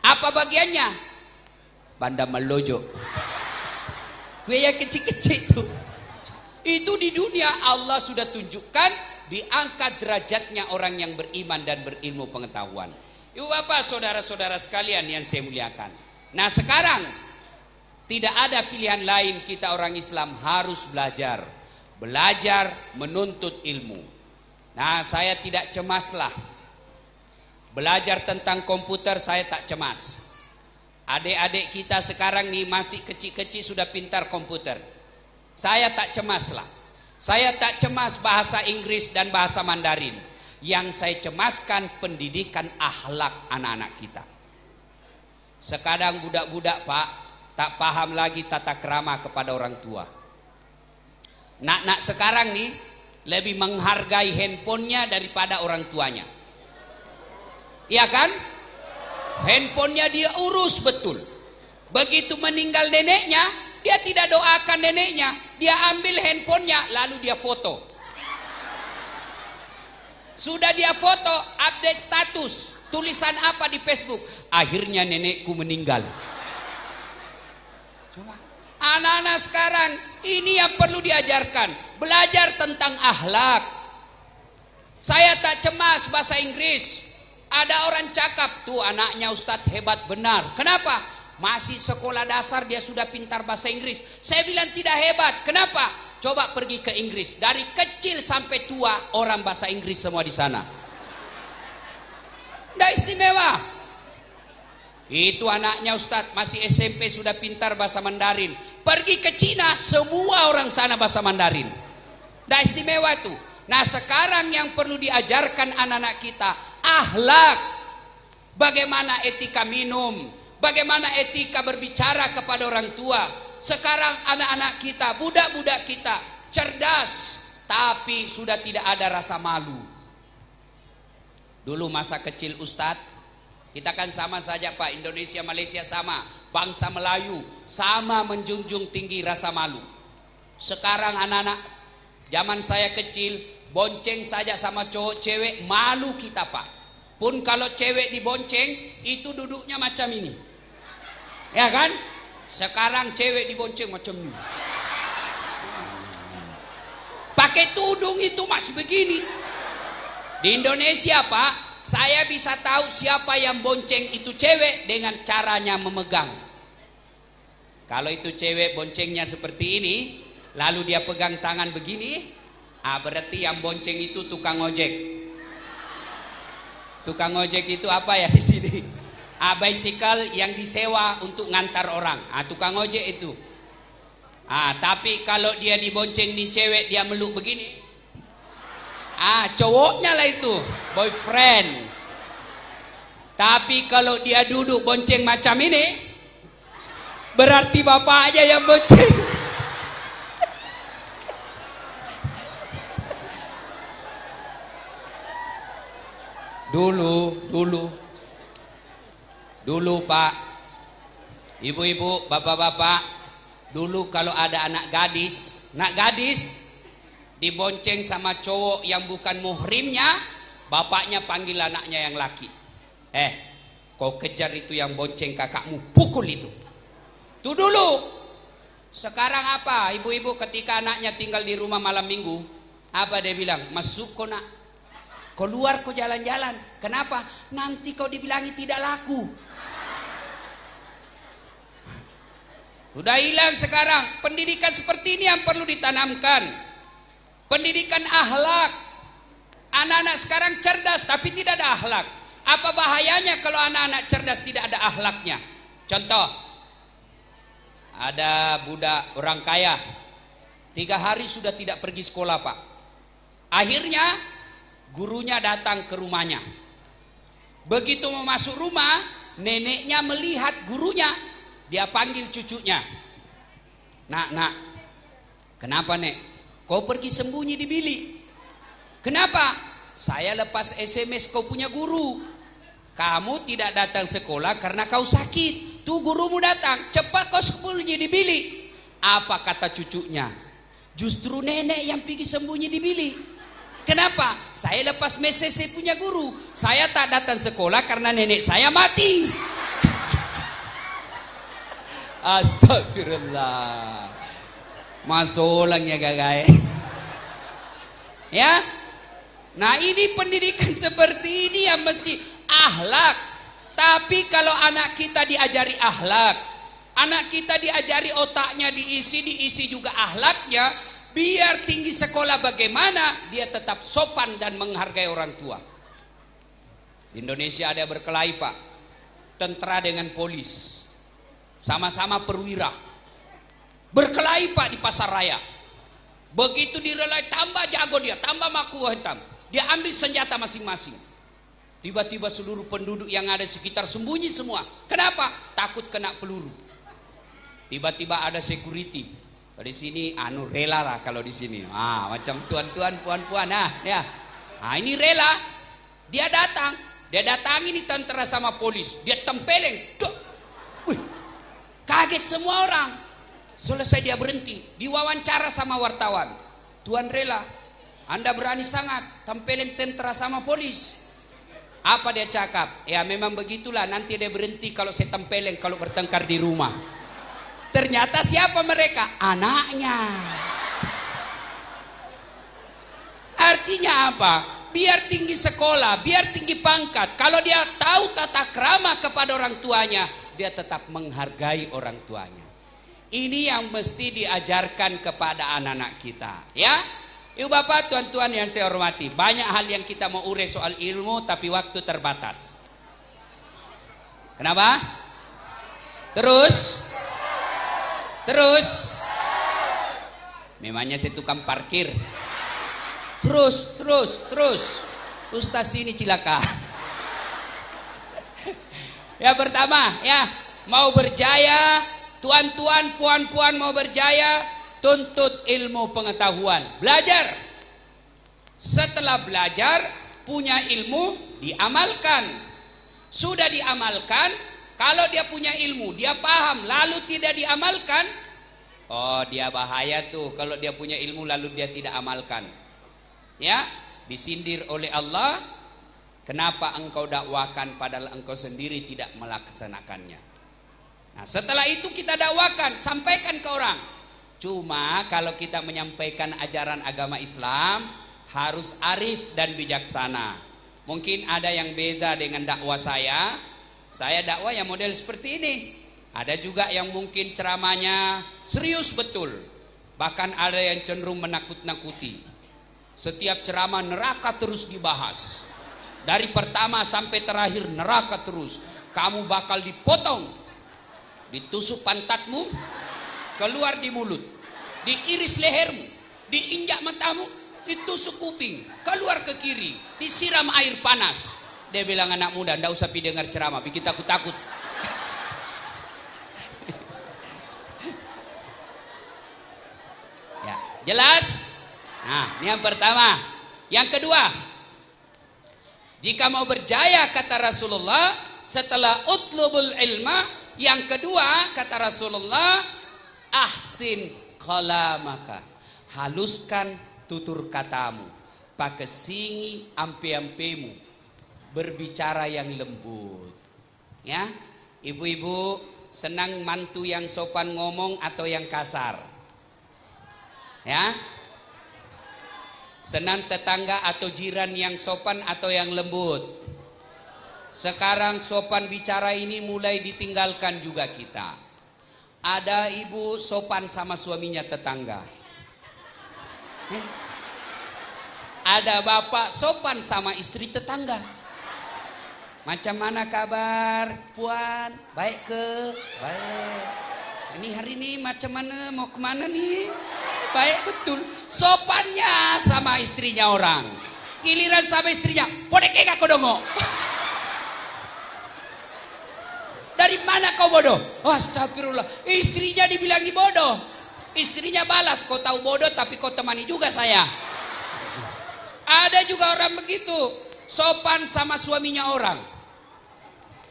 Apa bagiannya? Banda melojo. Gue yang kecil-kecil itu. Itu di dunia Allah sudah tunjukkan, diangkat derajatnya orang yang beriman dan berilmu pengetahuan. Ibu bapak, saudara-saudara sekalian yang saya muliakan. Nah sekarang, tidak ada pilihan lain, kita orang Islam harus belajar. Belajar menuntut ilmu. Nah saya tidak cemaslah. Belajar tentang komputer saya tak cemas. Adik-adik kita sekarang nih masih kecil-kecil sudah pintar komputer. Saya tak cemaslah. Saya tak cemas bahasa Inggris dan bahasa Mandarin. Yang saya cemaskan pendidikan akhlak anak-anak kita. Sekadang budak-budak Pak tak paham lagi tata krama kepada orang tua. Nak-nak sekarang nih lebih menghargai handphonenya daripada orang tuanya. Iya kan? Handphonenya dia urus betul. Begitu meninggal neneknya, dia tidak doakan neneknya. Dia ambil handphonenya lalu dia foto. Sudah dia foto, update status. Tulisan apa di Facebook? Akhirnya nenekku meninggal. Coba. Anak-anak sekarang ini yang perlu diajarkan. Belajar tentang akhlak. Saya tak cemas bahasa Inggris. Ada orang cakap, tuh anaknya Ustadz hebat benar. Kenapa? Masih sekolah dasar dia sudah pintar bahasa Inggris. Saya bilang tidak hebat. Kenapa? Coba pergi ke Inggris. Dari kecil sampai tua orang bahasa Inggris semua di sana. Tidak istimewa. Itu anaknya Ustadz masih SMP sudah pintar bahasa Mandarin. Pergi ke Cina semua orang sana bahasa Mandarin. Dah istimewa itu. Nah sekarang yang perlu diajarkan anak-anak kita akhlak. Bagaimana etika minum, bagaimana etika berbicara kepada orang tua. Sekarang anak-anak kita, budak-budak kita cerdas, tapi sudah tidak ada rasa malu. Dulu masa kecil Ustadz, kita kan sama saja Pak, Indonesia, Malaysia sama, bangsa Melayu sama menjunjung tinggi rasa malu. Sekarang anak-anak zaman saya kecil, bonceng saja sama cowok cewek malu kita Pak. Pun kalau cewek dibonceng itu duduknya macam ini, ya kan? Sekarang cewek dibonceng macam ini, pakai tudung itu masih begini. Di Indonesia Pak, saya bisa tahu siapa yang bonceng itu cewek dengan caranya memegang. Kalau itu cewek boncengnya seperti ini, lalu dia pegang tangan begini, berarti yang bonceng itu tukang ojek. Tukang ojek itu apa ya di sini? Bicycle yang disewa untuk ngantar orang. Tukang ojek itu. Tapi kalau dia dibonceng di cewek, dia meluk begini. Cowoknya lah itu, boyfriend. Tapi kalau dia duduk bonceng macam ini, berarti bapak aja yang bonceng. Dulu Pak, ibu-ibu, bapak-bapak, dulu kalau ada anak gadis dibonceng sama cowok yang bukan muhrimnya, bapaknya panggil anaknya yang laki. Kau kejar itu yang bonceng kakakmu, pukul itu. Itu dulu. Sekarang apa? Ibu-ibu ketika anaknya tinggal di rumah malam minggu, apa dia bilang? Masuk kau nak, keluar kau jalan-jalan. Kenapa? Nanti kau dibilangi tidak laku. Sudah hilang sekarang. Pendidikan seperti ini yang perlu ditanamkan. Pendidikan akhlak. Anak-anak sekarang cerdas tapi tidak ada akhlak. Apa bahayanya kalau anak-anak cerdas tidak ada akhlaknya? Contoh, ada budak orang kaya 3 hari sudah tidak pergi sekolah Pak. Akhirnya gurunya datang ke rumahnya. Begitu mau masuk rumah, neneknya melihat gurunya. Dia panggil cucunya. Nak, kenapa nek? Kau pergi sembunyi di bilik. Kenapa? Saya lepas SMS kau punya guru. Kamu tidak datang sekolah karena kau sakit. Tuh gurumu datang, cepat kau sembunyi di bilik. Apa kata cucunya? Justru nenek yang pergi sembunyi di bilik. Kenapa? Saya lepas message saya punya guru. Saya tak datang sekolah karena nenek saya mati. Astagfirullah. Masolangnya gagai. Ya. Nah ini pendidikan seperti ini yang mesti akhlak. Tapi kalau anak kita diajari akhlak, anak kita diajari otaknya diisi juga akhlaknya, biar tinggi sekolah bagaimana, dia tetap sopan dan menghargai orang tua. Di Indonesia ada berkelahi Pak, tentara dengan polis, sama-sama perwira, berkelahi Pak di pasar raya. Begitu direlai tambah jago dia, tambah maku hitam, dia ambil senjata masing-masing. Tiba-tiba seluruh penduduk yang ada sekitar sembunyi semua. Kenapa? Takut kena peluru. Tiba-tiba ada security. Di sini rela lah kalau di sini. Macam tuan-tuan, puan-puan. Ya. Ini rela. Dia datang ini tentara sama polis. Dia tempeleng. Wih, kaget semua orang. Selesai dia berhenti. Diwawancara sama wartawan. Tuan rela, Anda berani sangat tempeleng tentara sama polis. Apa dia cakap? Ya memang begitulah, nanti dia berhenti kalau saya tempeleng kalau bertengkar di rumah. Ternyata siapa mereka? Anaknya. Artinya apa? Biar tinggi sekolah, biar tinggi pangkat, kalau dia tahu tata krama kepada orang tuanya, dia tetap menghargai orang tuanya. Ini yang mesti diajarkan kepada anak-anak kita, ya. Ibu bapak, tuan-tuan yang saya hormati, banyak hal yang kita mau urai soal ilmu, tapi waktu terbatas. Kenapa? Terus? Memangnya saya tukang parkir. Terus. Ustaz ini cilaka. Ya pertama, ya, mau berjaya, tuan-tuan, puan-puan mau berjaya, tuntut ilmu pengetahuan. Belajar. Setelah belajar, punya ilmu, diamalkan. Sudah diamalkan, kalau dia punya ilmu, dia paham, lalu tidak diamalkan, oh dia bahaya tuh kalau dia punya ilmu lalu dia tidak amalkan. Ya, disindir oleh Allah, kenapa engkau dakwakan padahal engkau sendiri tidak melaksanakannya. Nah, setelah itu kita dakwakan, sampaikan ke orang. Cuma kalau kita menyampaikan ajaran agama Islam harus arif dan bijaksana. Mungkin ada yang beda dengan dakwah saya. Saya dakwah yang model seperti ini. Ada juga yang mungkin ceramahnya serius betul. Bahkan ada yang cenderung menakut-nakuti. Setiap ceramah neraka terus dibahas. Dari pertama sampai terakhir neraka terus. Kamu bakal dipotong, ditusuk pantatmu, keluar di mulut, diiris lehermu, diinjak matamu, ditusuk kuping, keluar ke kiri, disiram air panas. Dia bilang, anak muda, ndak usah pi dengar ceramah, bikin takut-takut. Ya, jelas? Nah, ini yang pertama. Yang kedua, jika mau berjaya kata Rasulullah, setelah utlubul ilma, yang kedua kata Rasulullah, ahsin kalamaka, haluskan tutur katamu, pakai singi ampe-ampemu, berbicara yang lembut. Ya, ibu-ibu senang mantu yang sopan ngomong atau yang kasar? Ya, senang tetangga atau jiran yang sopan atau yang lembut? Sekarang sopan bicara ini mulai ditinggalkan juga kita. Ada ibu sopan sama suaminya tetangga. Ada bapak sopan sama istri tetangga. Macam mana kabar, puan? Baik ke? Baik. Ini hari ini macam mana? Mau kemana nih? Baik betul. Sopannya sama istrinya orang. Giliran sama istrinya, podeke gak kodongo? Dari mana kau bodoh? Astagfirullah. Istrinya dibilangi bodoh. Istrinya balas, kau tahu bodoh tapi kau temani juga saya. Ada juga orang begitu, sopan sama suaminya orang.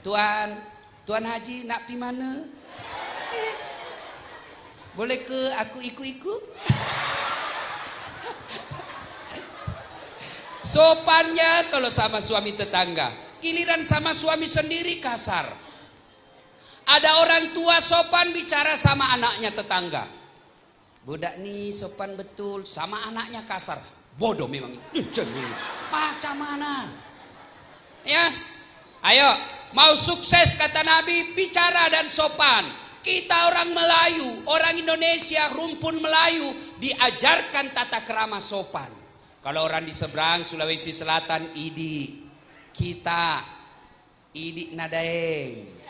Tuan Haji nak pi mana? Boleh ke aku ikut-ikut? Sopannya kalau sama suami tetangga, giliran sama suami sendiri kasar. Ada orang tua sopan bicara sama anaknya tetangga. Budak nih sopan betul, sama anaknya kasar. Bodoh memang. Macam mana? Ya, ayo, mau sukses kata Nabi, bicara dan sopan. Kita orang Melayu, orang Indonesia, rumpun Melayu, diajarkan tata krama sopan. Kalau orang di seberang Sulawesi Selatan, idi, kita, idi nadaeng.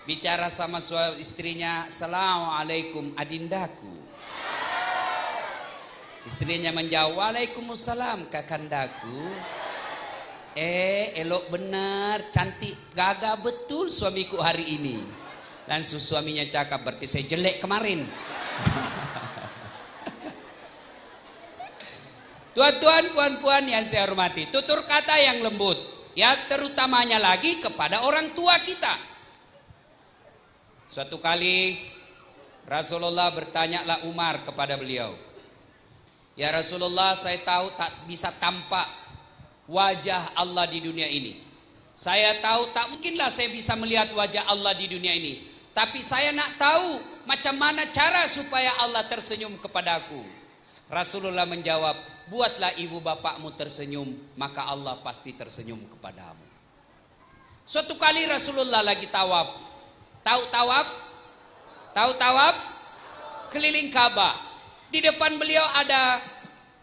Bicara sama istrinya, assalamualaikum adindaku. Istrinya menjawab, waalaikumsalam kakandaku. Elok benar, cantik, gagah betul suamiku hari ini. Langsung suaminya cakap, berarti saya jelek kemarin. Tuan-tuan, puan-puan yang saya hormati, tutur kata yang lembut, ya terutamanya lagi kepada orang tua kita. Suatu kali Rasulullah bertanyalah Umar kepada beliau, ya Rasulullah, saya tahu tak bisa tampak wajah Allah di dunia ini. Saya tahu tak mungkinlah saya bisa melihat wajah Allah di dunia ini. Tapi saya nak tahu macam mana cara supaya Allah tersenyum kepadaku. Rasulullah menjawab, buatlah ibu bapakmu tersenyum, maka Allah pasti tersenyum kepadamu. Suatu kali Rasulullah lagi tawaf. Tahu tawaf? Tahu tawaf? Keliling Ka'bah. Di depan beliau ada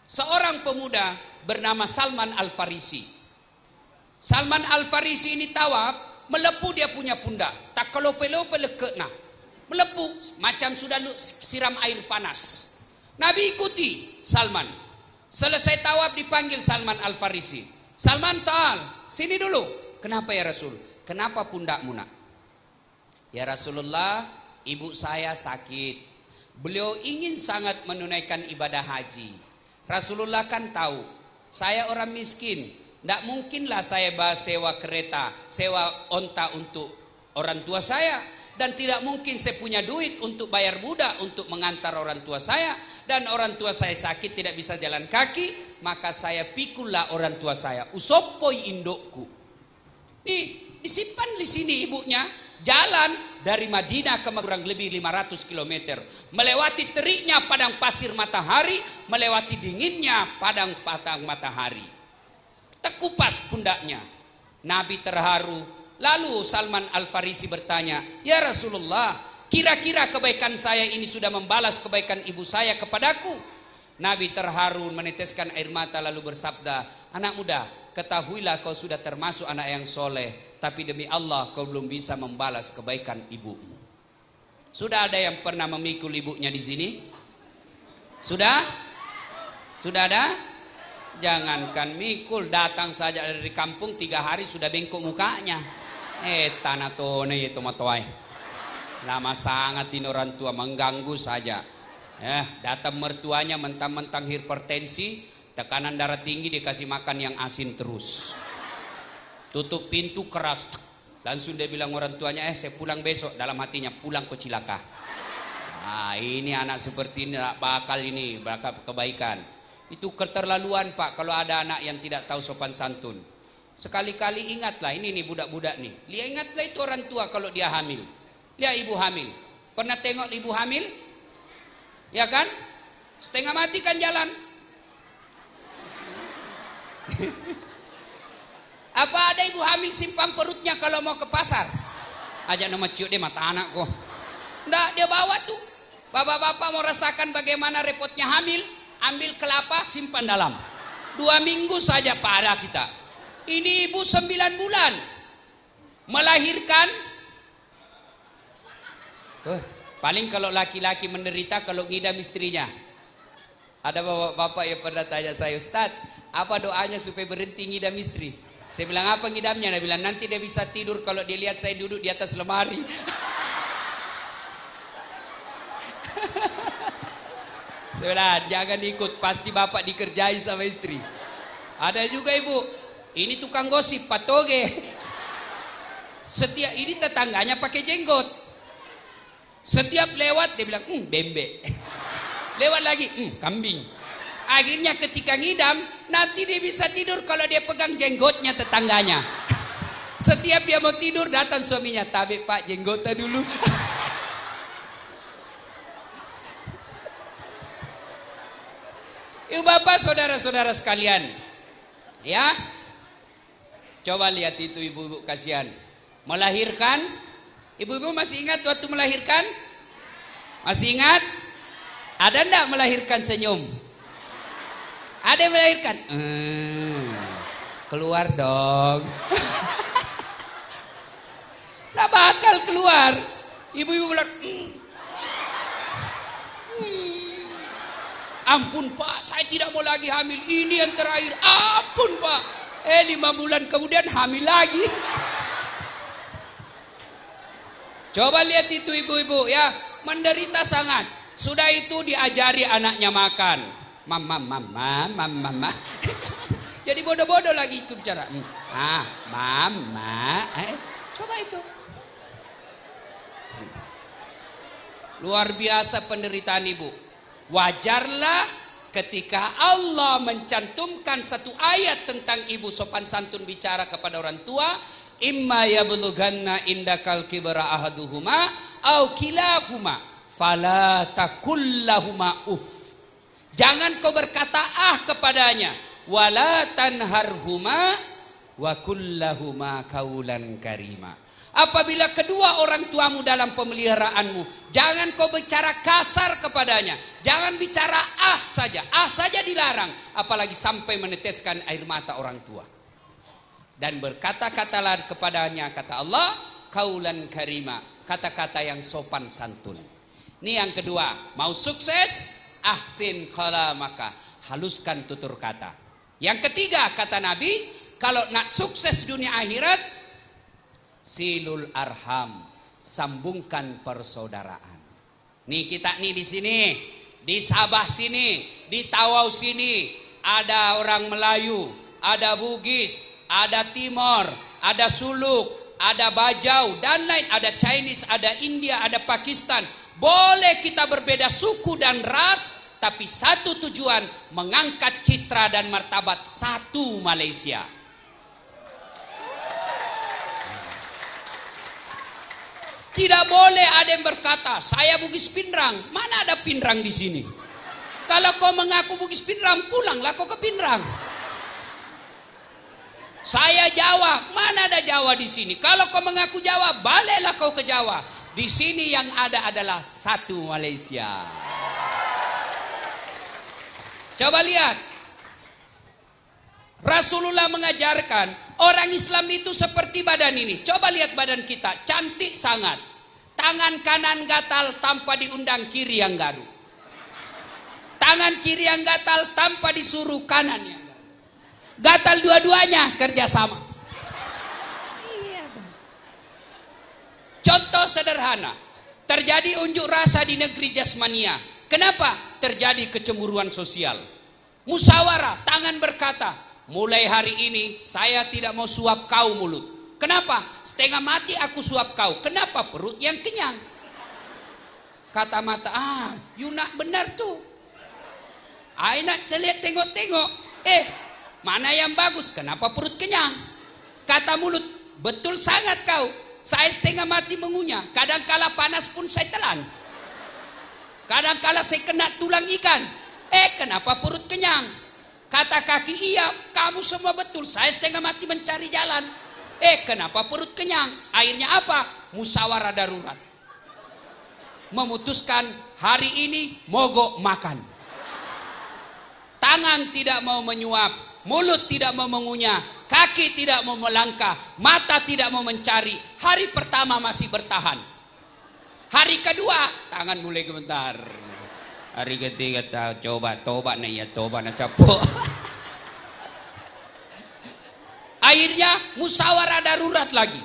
seorang pemuda bernama Salman Al-Farisi. Salman Al-Farisi ini tawaf, melepuh dia punya pundak. Tak kelope-lope leket nah. Melepuh macam sudah siram air panas. Nabi ikuti Salman. Selesai tawaf dipanggil Salman Al-Farisi. Salman, ta'al, sini dulu. Kenapa ya Rasul? Kenapa pundakmu nak? Ya Rasulullah, ibu saya sakit. Beliau ingin sangat menunaikan ibadah haji. Rasulullah kan tahu, saya orang miskin. Tidak mungkinlah saya sewa kereta, sewa onta untuk orang tua saya. Dan tidak mungkin saya punya duit untuk bayar budak untuk mengantar orang tua saya. Dan orang tua saya sakit tidak bisa jalan kaki. Maka saya pikullah orang tua saya. Usopoi indokku. Nih disimpan di sini ibunya. Jalan dari Madinah ke kurang lebih 500 km. Melewati teriknya padang pasir matahari. Melewati dinginnya padang matahari. Tekupas pundaknya. Nabi terharu. Lalu Salman Al-Farisi bertanya, ya Rasulullah, kira-kira kebaikan saya ini sudah membalas kebaikan ibu saya kepadaku? Nabi terharu meneteskan air mata lalu bersabda, anak muda, ketahuilah kau sudah termasuk anak yang soleh. Tapi demi Allah kau belum bisa membalas kebaikan ibumu. Sudah ada yang pernah memikul ibunya di sini? Sudah? Sudah ada? Jangankan mikul, datang saja dari kampung 3 hari sudah bengkok mukanya. Tanah tone itu matoai. Lama sangat ini orang tua mengganggu saja. Datang mertuanya mentang-mentang hipertensi, tekanan darah tinggi dikasih makan yang asin terus. Tutup pintu keras. Langsung dia bilang orang tuanya, saya pulang besok. Dalam hatinya, pulang ke Cilaka. Nah, ini anak seperti ini bakal kebaikan. Itu keterlaluan Pak kalau ada anak yang tidak tahu sopan santun. Sekali-kali ingatlah, ini nih budak-budak nih. Ingatlah itu orang tua kalau dia hamil. Lihat ibu hamil. Pernah tengok ibu hamil? Ya kan? Setengah mati kan jalan. Apa ada ibu hamil simpang perutnya kalau mau ke pasar? Ajak nama ciuk dia mata anak kok. Nggak, dia bawa tuh. Bapak-bapak mau rasakan bagaimana repotnya hamil. Ambil kelapa simpan dalam. 2 minggu saja parah kita. Ini ibu 9 bulan melahirkan. Paling kalau laki-laki menderita kalau ngidam istrinya. Ada bapak-bapak yang pernah tanya saya, Ustaz, apa doanya supaya berhenti ngidam istri? Saya bilang apa ngidamnya? Dia bilang nanti dia bisa tidur kalau dia lihat saya duduk di atas lemari. Saya bilang jangan ikut, pasti bapak dikerjai sama istri. Ada juga ibu, ini tukang gosip, patoge. Setiap ini tetangganya pakai jenggot. Setiap lewat dia bilang, bembe. Lewat lagi, kambing. Akhirnya ketika ngidam, nanti dia bisa tidur kalau dia pegang jenggotnya tetangganya. Setiap dia mau tidur datang suaminya, tabe pak jenggotnya dulu. Ibu bapak saudara-saudara sekalian, ya, coba lihat itu ibu-ibu kasihan, melahirkan. Ibu-ibu masih ingat waktu melahirkan? Masih ingat? Ada enggak melahirkan senyum? Ada yang melahirkan? Keluar dong. Nggak bakal keluar. Ibu-ibu bilang, ampun Pak, saya tidak mau lagi hamil. Ini yang terakhir. Ampun Pak. 5 bulan kemudian hamil lagi. Coba lihat itu ibu-ibu ya, menderita sangat. Sudah itu diajari anaknya makan. Mama. Jadi bodoh-bodoh lagi ikut bicara. Mama. Coba itu. Luar biasa penderitaan ibu. Wajarlah ketika Allah mencantumkan satu ayat tentang ibu sopan santun bicara kepada orang tua. Imma yablughanna indakal kibra ahaduhuma au kilahuma fala takullahuma Jangan kau berkata kepadanya, wala tanharhuma wa kullahuma kaulan karima. Apabila kedua orang tuamu dalam pemeliharaanmu, jangan kau bicara kasar kepadanya. Jangan bicara saja. Saja dilarang, apalagi sampai meneteskan air mata orang tua. dan berkata-katalah kepadanya, kata Allah, kaulan karima, kata-kata yang sopan santun. Ini yang kedua, mau sukses, ahsin kalamaka, haluskan tutur kata. Yang ketiga, kata Nabi, kalau nak sukses dunia akhirat, silul arham, sambungkan persaudaraan. Nih kita nih di sini, di Sabah sini, di Tawau sini, ada orang Melayu, ada Bugis, ada Timor, ada Suluk, ada Bajau, dan lain, ada Chinese, ada India, ada Pakistan. Boleh kita berbeda suku dan ras, tapi satu tujuan, mengangkat citra dan martabat satu Malaysia. Tidak boleh ada yang berkata, saya Bugis Pinrang. Mana ada Pinrang di sini? Kalau kau mengaku Bugis Pinrang, pulanglah kau ke Pinrang. Saya Jawa, mana ada Jawa di sini? Kalau kau mengaku Jawa, baliklah kau ke Jawa. Di sini yang ada adalah satu Malaysia. Coba lihat. Rasulullah mengajarkan orang Islam itu seperti badan ini. Coba lihat badan kita, cantik sangat. Tangan kanan gatal tanpa diundang kiri yang garuk. Tangan kiri yang gatal tanpa disuruh kanan yang garuk. Gatal dua-duanya kerjasama. Iya. Contoh sederhana, terjadi unjuk rasa di negeri jasmania. Kenapa? Terjadi kecemburuan sosial. Musyawarah, tangan berkata, mulai hari ini saya tidak mau suap kau mulut. Kenapa? Setengah mati aku suap kau. Kenapa? Perut yang kenyang. Kata mata, you nak benar tuh. I nak lihat tengok-tengok. Mana yang bagus? Kenapa perut kenyang? Kata mulut, betul sangat kau. Saya setengah mati mengunyah. Kadang-kala panas pun saya telan. Kadang-kala saya kena tulang ikan. Kenapa perut kenyang? Kata kaki, iya, kamu semua betul. Saya setengah mati mencari jalan. Kenapa perut kenyang? Akhirnya apa? Musyawarah darurat. Memutuskan hari ini mogok makan. Tangan tidak mau menyuap, mulut tidak mau mengunyah, kaki tidak mau melangkah, mata tidak mau mencari. Hari pertama masih bertahan. Hari kedua, tangan mulai gemetar. Hari ketiga, coba tobat nih ya, tobat nak capuk. Akhirnya musyawarah darurat lagi.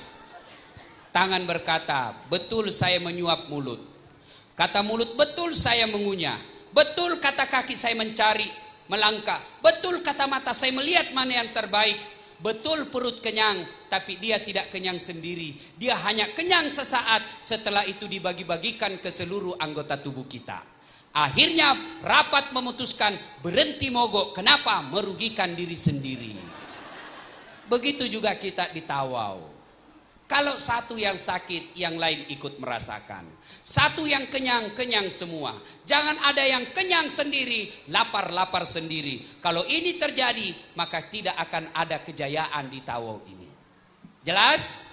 Tangan berkata, betul saya menyuap mulut. Kata mulut, betul saya mengunyah. Betul kata kaki saya mencari, melangkah. Betul kata mata saya melihat mana yang terbaik. Betul perut kenyang, tapi dia tidak kenyang sendiri. Dia hanya kenyang sesaat, setelah itu dibagi-bagikan ke seluruh anggota tubuh kita. Akhirnya rapat memutuskan berhenti mogok. Kenapa? Merugikan diri sendiri. Begitu juga kita di Tawau. Kalau satu yang sakit, yang lain ikut merasakan. Satu yang kenyang, kenyang semua. Jangan ada yang kenyang sendiri, lapar-lapar sendiri. Kalau ini terjadi, maka tidak akan ada kejayaan di Tawau ini. Jelas?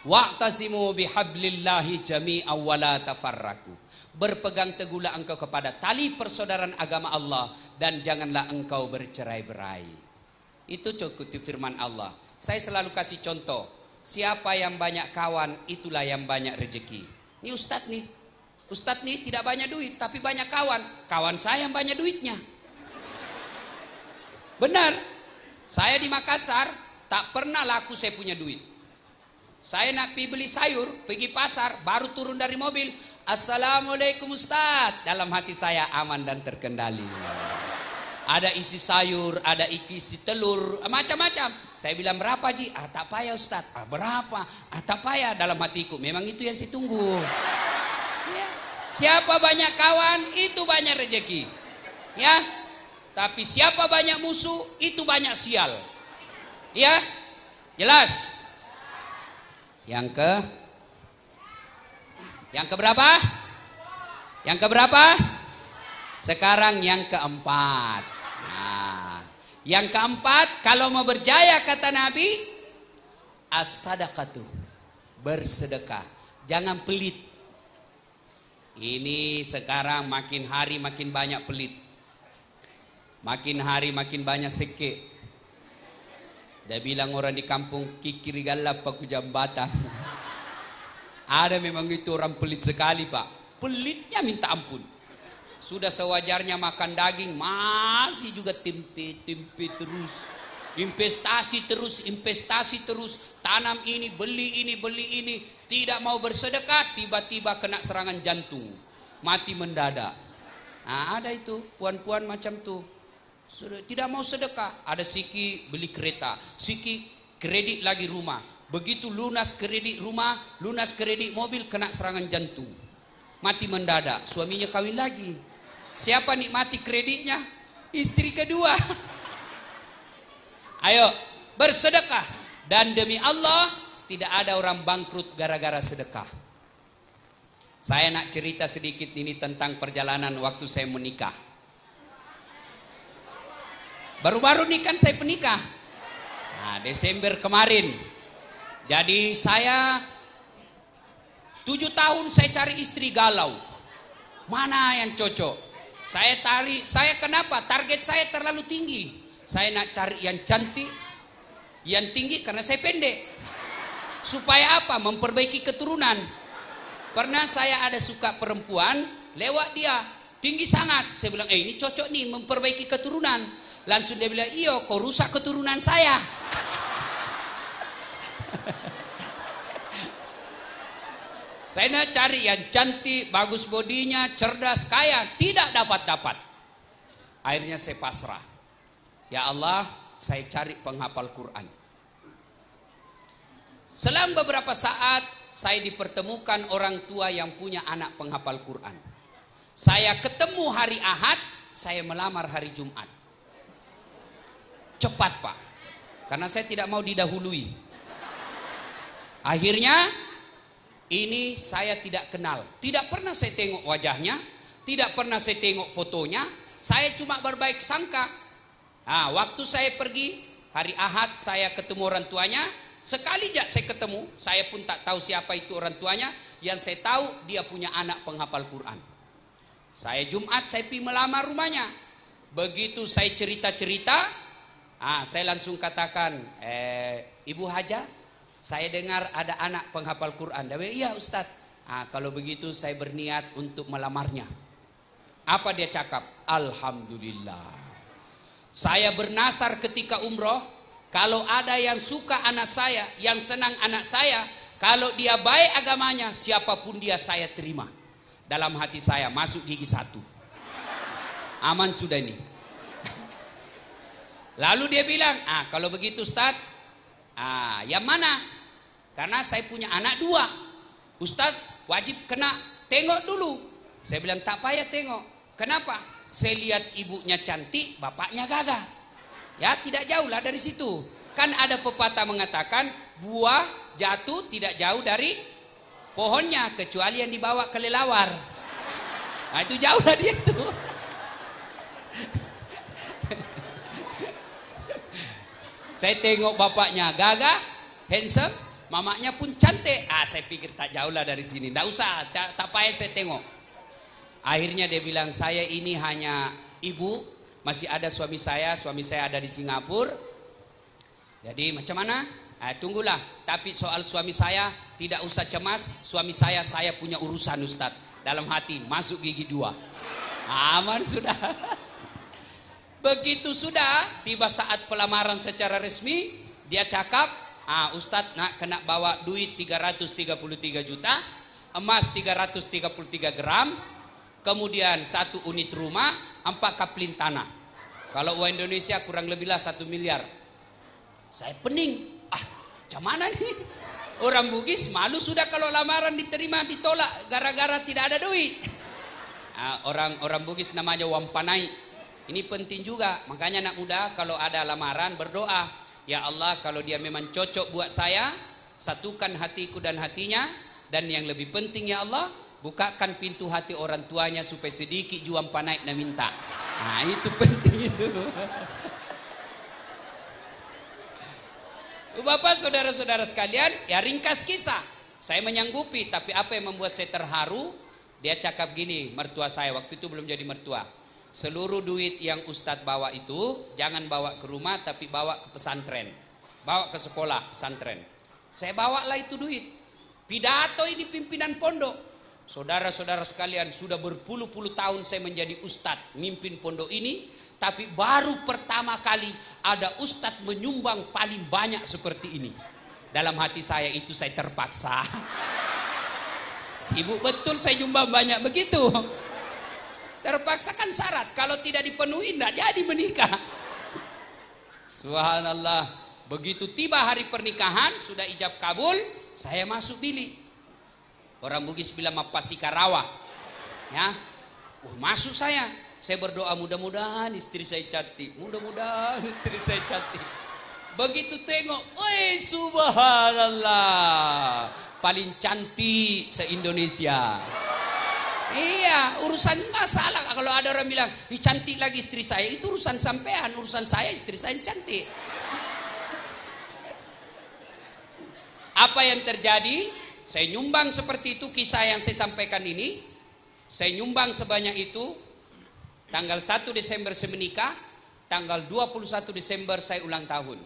Wa'tasimu bihablillahi jami'an wa la tafarraku. Berpegang teguhlah engkau kepada tali persaudaraan agama Allah, dan janganlah engkau bercerai-berai. Itu cukup firman Allah. Saya selalu kasih contoh. Siapa yang banyak kawan, itulah yang banyak rezeki. Ini Ustadz nih. Ustadz nih tidak banyak duit, tapi banyak kawan. Kawan saya yang banyak duitnya. Benar. Saya di Makassar, tak pernah laku saya punya duit. Saya nak pergi beli sayur, pergi pasar, baru turun dari mobil. Assalamualaikum Ustadz. Dalam hati saya aman dan terkendali. Ada isi sayur, ada isi telur, macam-macam. Saya bilang, berapa Ji? Tak payah Ustaz. Berapa? Tak payah. Dalam hatiku, memang itu yang saya tunggu. Ya. Siapa banyak kawan, itu banyak rezeki. Ya. Tapi siapa banyak musuh, itu banyak sial. Ya. Jelas? Yang keberapa? Yang keberapa? Sekarang yang keempat. Yang keempat, kalau mau berjaya kata Nabi, as-sadaqatu, bersedekah. Jangan pelit. Ini sekarang makin hari makin banyak pelit. Makin hari makin banyak sikit. Dia bilang orang di kampung kikiri galap aku jambatan. Ada memang itu orang pelit sekali Pak. Pelitnya minta ampun. Sudah sewajarnya makan daging masih juga tempe terus. Investasi terus. Tanam ini, beli ini. Tidak mau bersedekah, tiba-tiba kena serangan jantung. Mati mendadak. Nah, ada itu puan-puan macam tuh. Tidak mau sedekah. Ada siki beli kereta, siki kredit lagi rumah. Begitu lunas kredit rumah, lunas kredit mobil, kena serangan jantung. Mati mendadak. Suaminya kawin lagi. Siapa nikmati kreditnya? Istri kedua. Ayo bersedekah. Dan demi Allah tidak ada orang bangkrut gara-gara sedekah. Saya nak cerita sedikit ini tentang perjalanan waktu saya menikah. Baru-baru ini kan saya menikah. Nah, Desember kemarin. Jadi saya 7 tahun saya cari istri galau. Mana yang cocok? Saya kenapa? Target saya terlalu tinggi. Saya nak cari yang cantik, yang tinggi karena saya pendek. Supaya apa? Memperbaiki keturunan. Pernah saya ada suka perempuan, lewat dia, tinggi sangat. Saya bilang, ini cocok nih, memperbaiki keturunan. Langsung dia bilang, iyo kau rusak keturunan saya. Saya nak cari yang cantik, bagus bodinya, cerdas, kaya. Tidak dapat. Akhirnya saya pasrah. Ya Allah, saya cari penghafal Quran. Selang beberapa saat, saya dipertemukan orang tua yang punya anak penghafal Quran. Saya ketemu hari Ahad, saya melamar hari Jumat. Cepat Pak, karena saya tidak mau didahului. Akhirnya ini saya tidak kenal, tidak pernah saya tengok wajahnya, tidak pernah saya tengok fotonya. Saya cuma berbaik sangka. Nah, waktu saya pergi hari Ahad, saya ketemu orang tuanya. Sekali aja saya ketemu, saya pun tak tahu siapa itu orang tuanya. Yang saya tahu dia punya anak penghafal Quran. Saya Jumat saya pergi melamar rumahnya. Begitu saya cerita-cerita, saya langsung katakan, Ibu Haja, saya dengar ada anak penghafal Quran. Dia bilang, iya Ustadz. Kalau begitu saya berniat untuk melamarnya. Apa dia cakap? Alhamdulillah. Saya bernasar ketika umroh, kalau ada yang suka anak saya, yang senang anak saya, kalau dia baik agamanya, siapapun dia saya terima. Dalam hati saya masuk gigi 1. Aman sudah ini. Lalu dia bilang, kalau begitu Ustaz, yang mana? Karena saya punya anak 2. Ustaz wajib kena tengok dulu. Saya bilang tak payah tengok. Kenapa? Saya lihat ibunya cantik, bapaknya gagah. Ya tidak jauh lah dari situ. Kan ada pepatah mengatakan buah jatuh tidak jauh dari pohonnya kecuali yang dibawa kelelawar. Nah itu jauh lah dia itu. Saya tengok bapaknya gagah, handsome, mamanya pun cantik. Saya pikir tak jauh lah dari sini. Tak usah, tak payah saya tengok. Akhirnya dia bilang, saya ini hanya ibu, masih ada suami saya ada di Singapura. Jadi macam mana? Tunggulah. Tapi soal suami saya tidak usah cemas. Suami saya punya urusan Ustaz. Dalam hati masuk gigi 2. Aman sudah. Begitu sudah tiba saat pelamaran secara resmi, dia cakap, Ustaz nak kena bawa duit 333 juta, emas 333 gram, kemudian 1 unit rumah, 4 kaplin tanah. Kalau uang Indonesia kurang lebihlah 1 miliar. Saya pening. Macam mana nih? Orang Bugis malu sudah kalau lamaran diterima ditolak gara-gara tidak ada duit. Orang Bugis namanya wampanai. Ini penting juga. Makanya anak muda kalau ada lamaran berdoa, ya Allah kalau dia memang cocok buat saya, satukan hatiku dan hatinya, dan yang lebih penting ya Allah, bukakan pintu hati orang tuanya supaya sedikit juang panai dan minta. Itu penting itu. Bapak saudara-saudara sekalian, ya ringkas kisah. Saya menyanggupi, tapi apa yang membuat saya terharu? Dia cakap gini, mertua saya waktu itu belum jadi mertua. Seluruh duit yang Ustadz bawa itu jangan bawa ke rumah tapi bawa ke pesantren. bawa ke sekolah pesantren. Saya bawalah itu duit. Pidato ini pimpinan pondok. Saudara-saudara sekalian, sudah berpuluh-puluh tahun saya menjadi ustadz, mimpin pondok ini, tapi baru pertama kali ada ustadz menyumbang paling banyak seperti ini. Dalam hati saya itu saya terpaksa. Sibuk betul saya nyumbang banyak begitu. Terpaksa kan syarat, kalau tidak dipenuhi tidak jadi menikah. Subhanallah, begitu tiba hari pernikahan, sudah ijab kabul, saya masuk bilik. Orang Bugis bilang mapasi Karawah, ya, masuk saya berdoa mudah-mudahan istri saya cantik, mudah-mudahan istri saya cantik. Begitu tengok, subhanallah, paling cantik se-Indonesia. Iya, urusan masalah. Kalau ada orang bilang, cantik lagi istri saya, itu urusan sampean, urusan saya istri saya cantik. Apa yang terjadi? Saya nyumbang seperti itu, kisah yang saya sampaikan ini. Saya nyumbang sebanyak itu. Tanggal 1 Desember saya menikah, tanggal 21 Desember saya ulang tahun.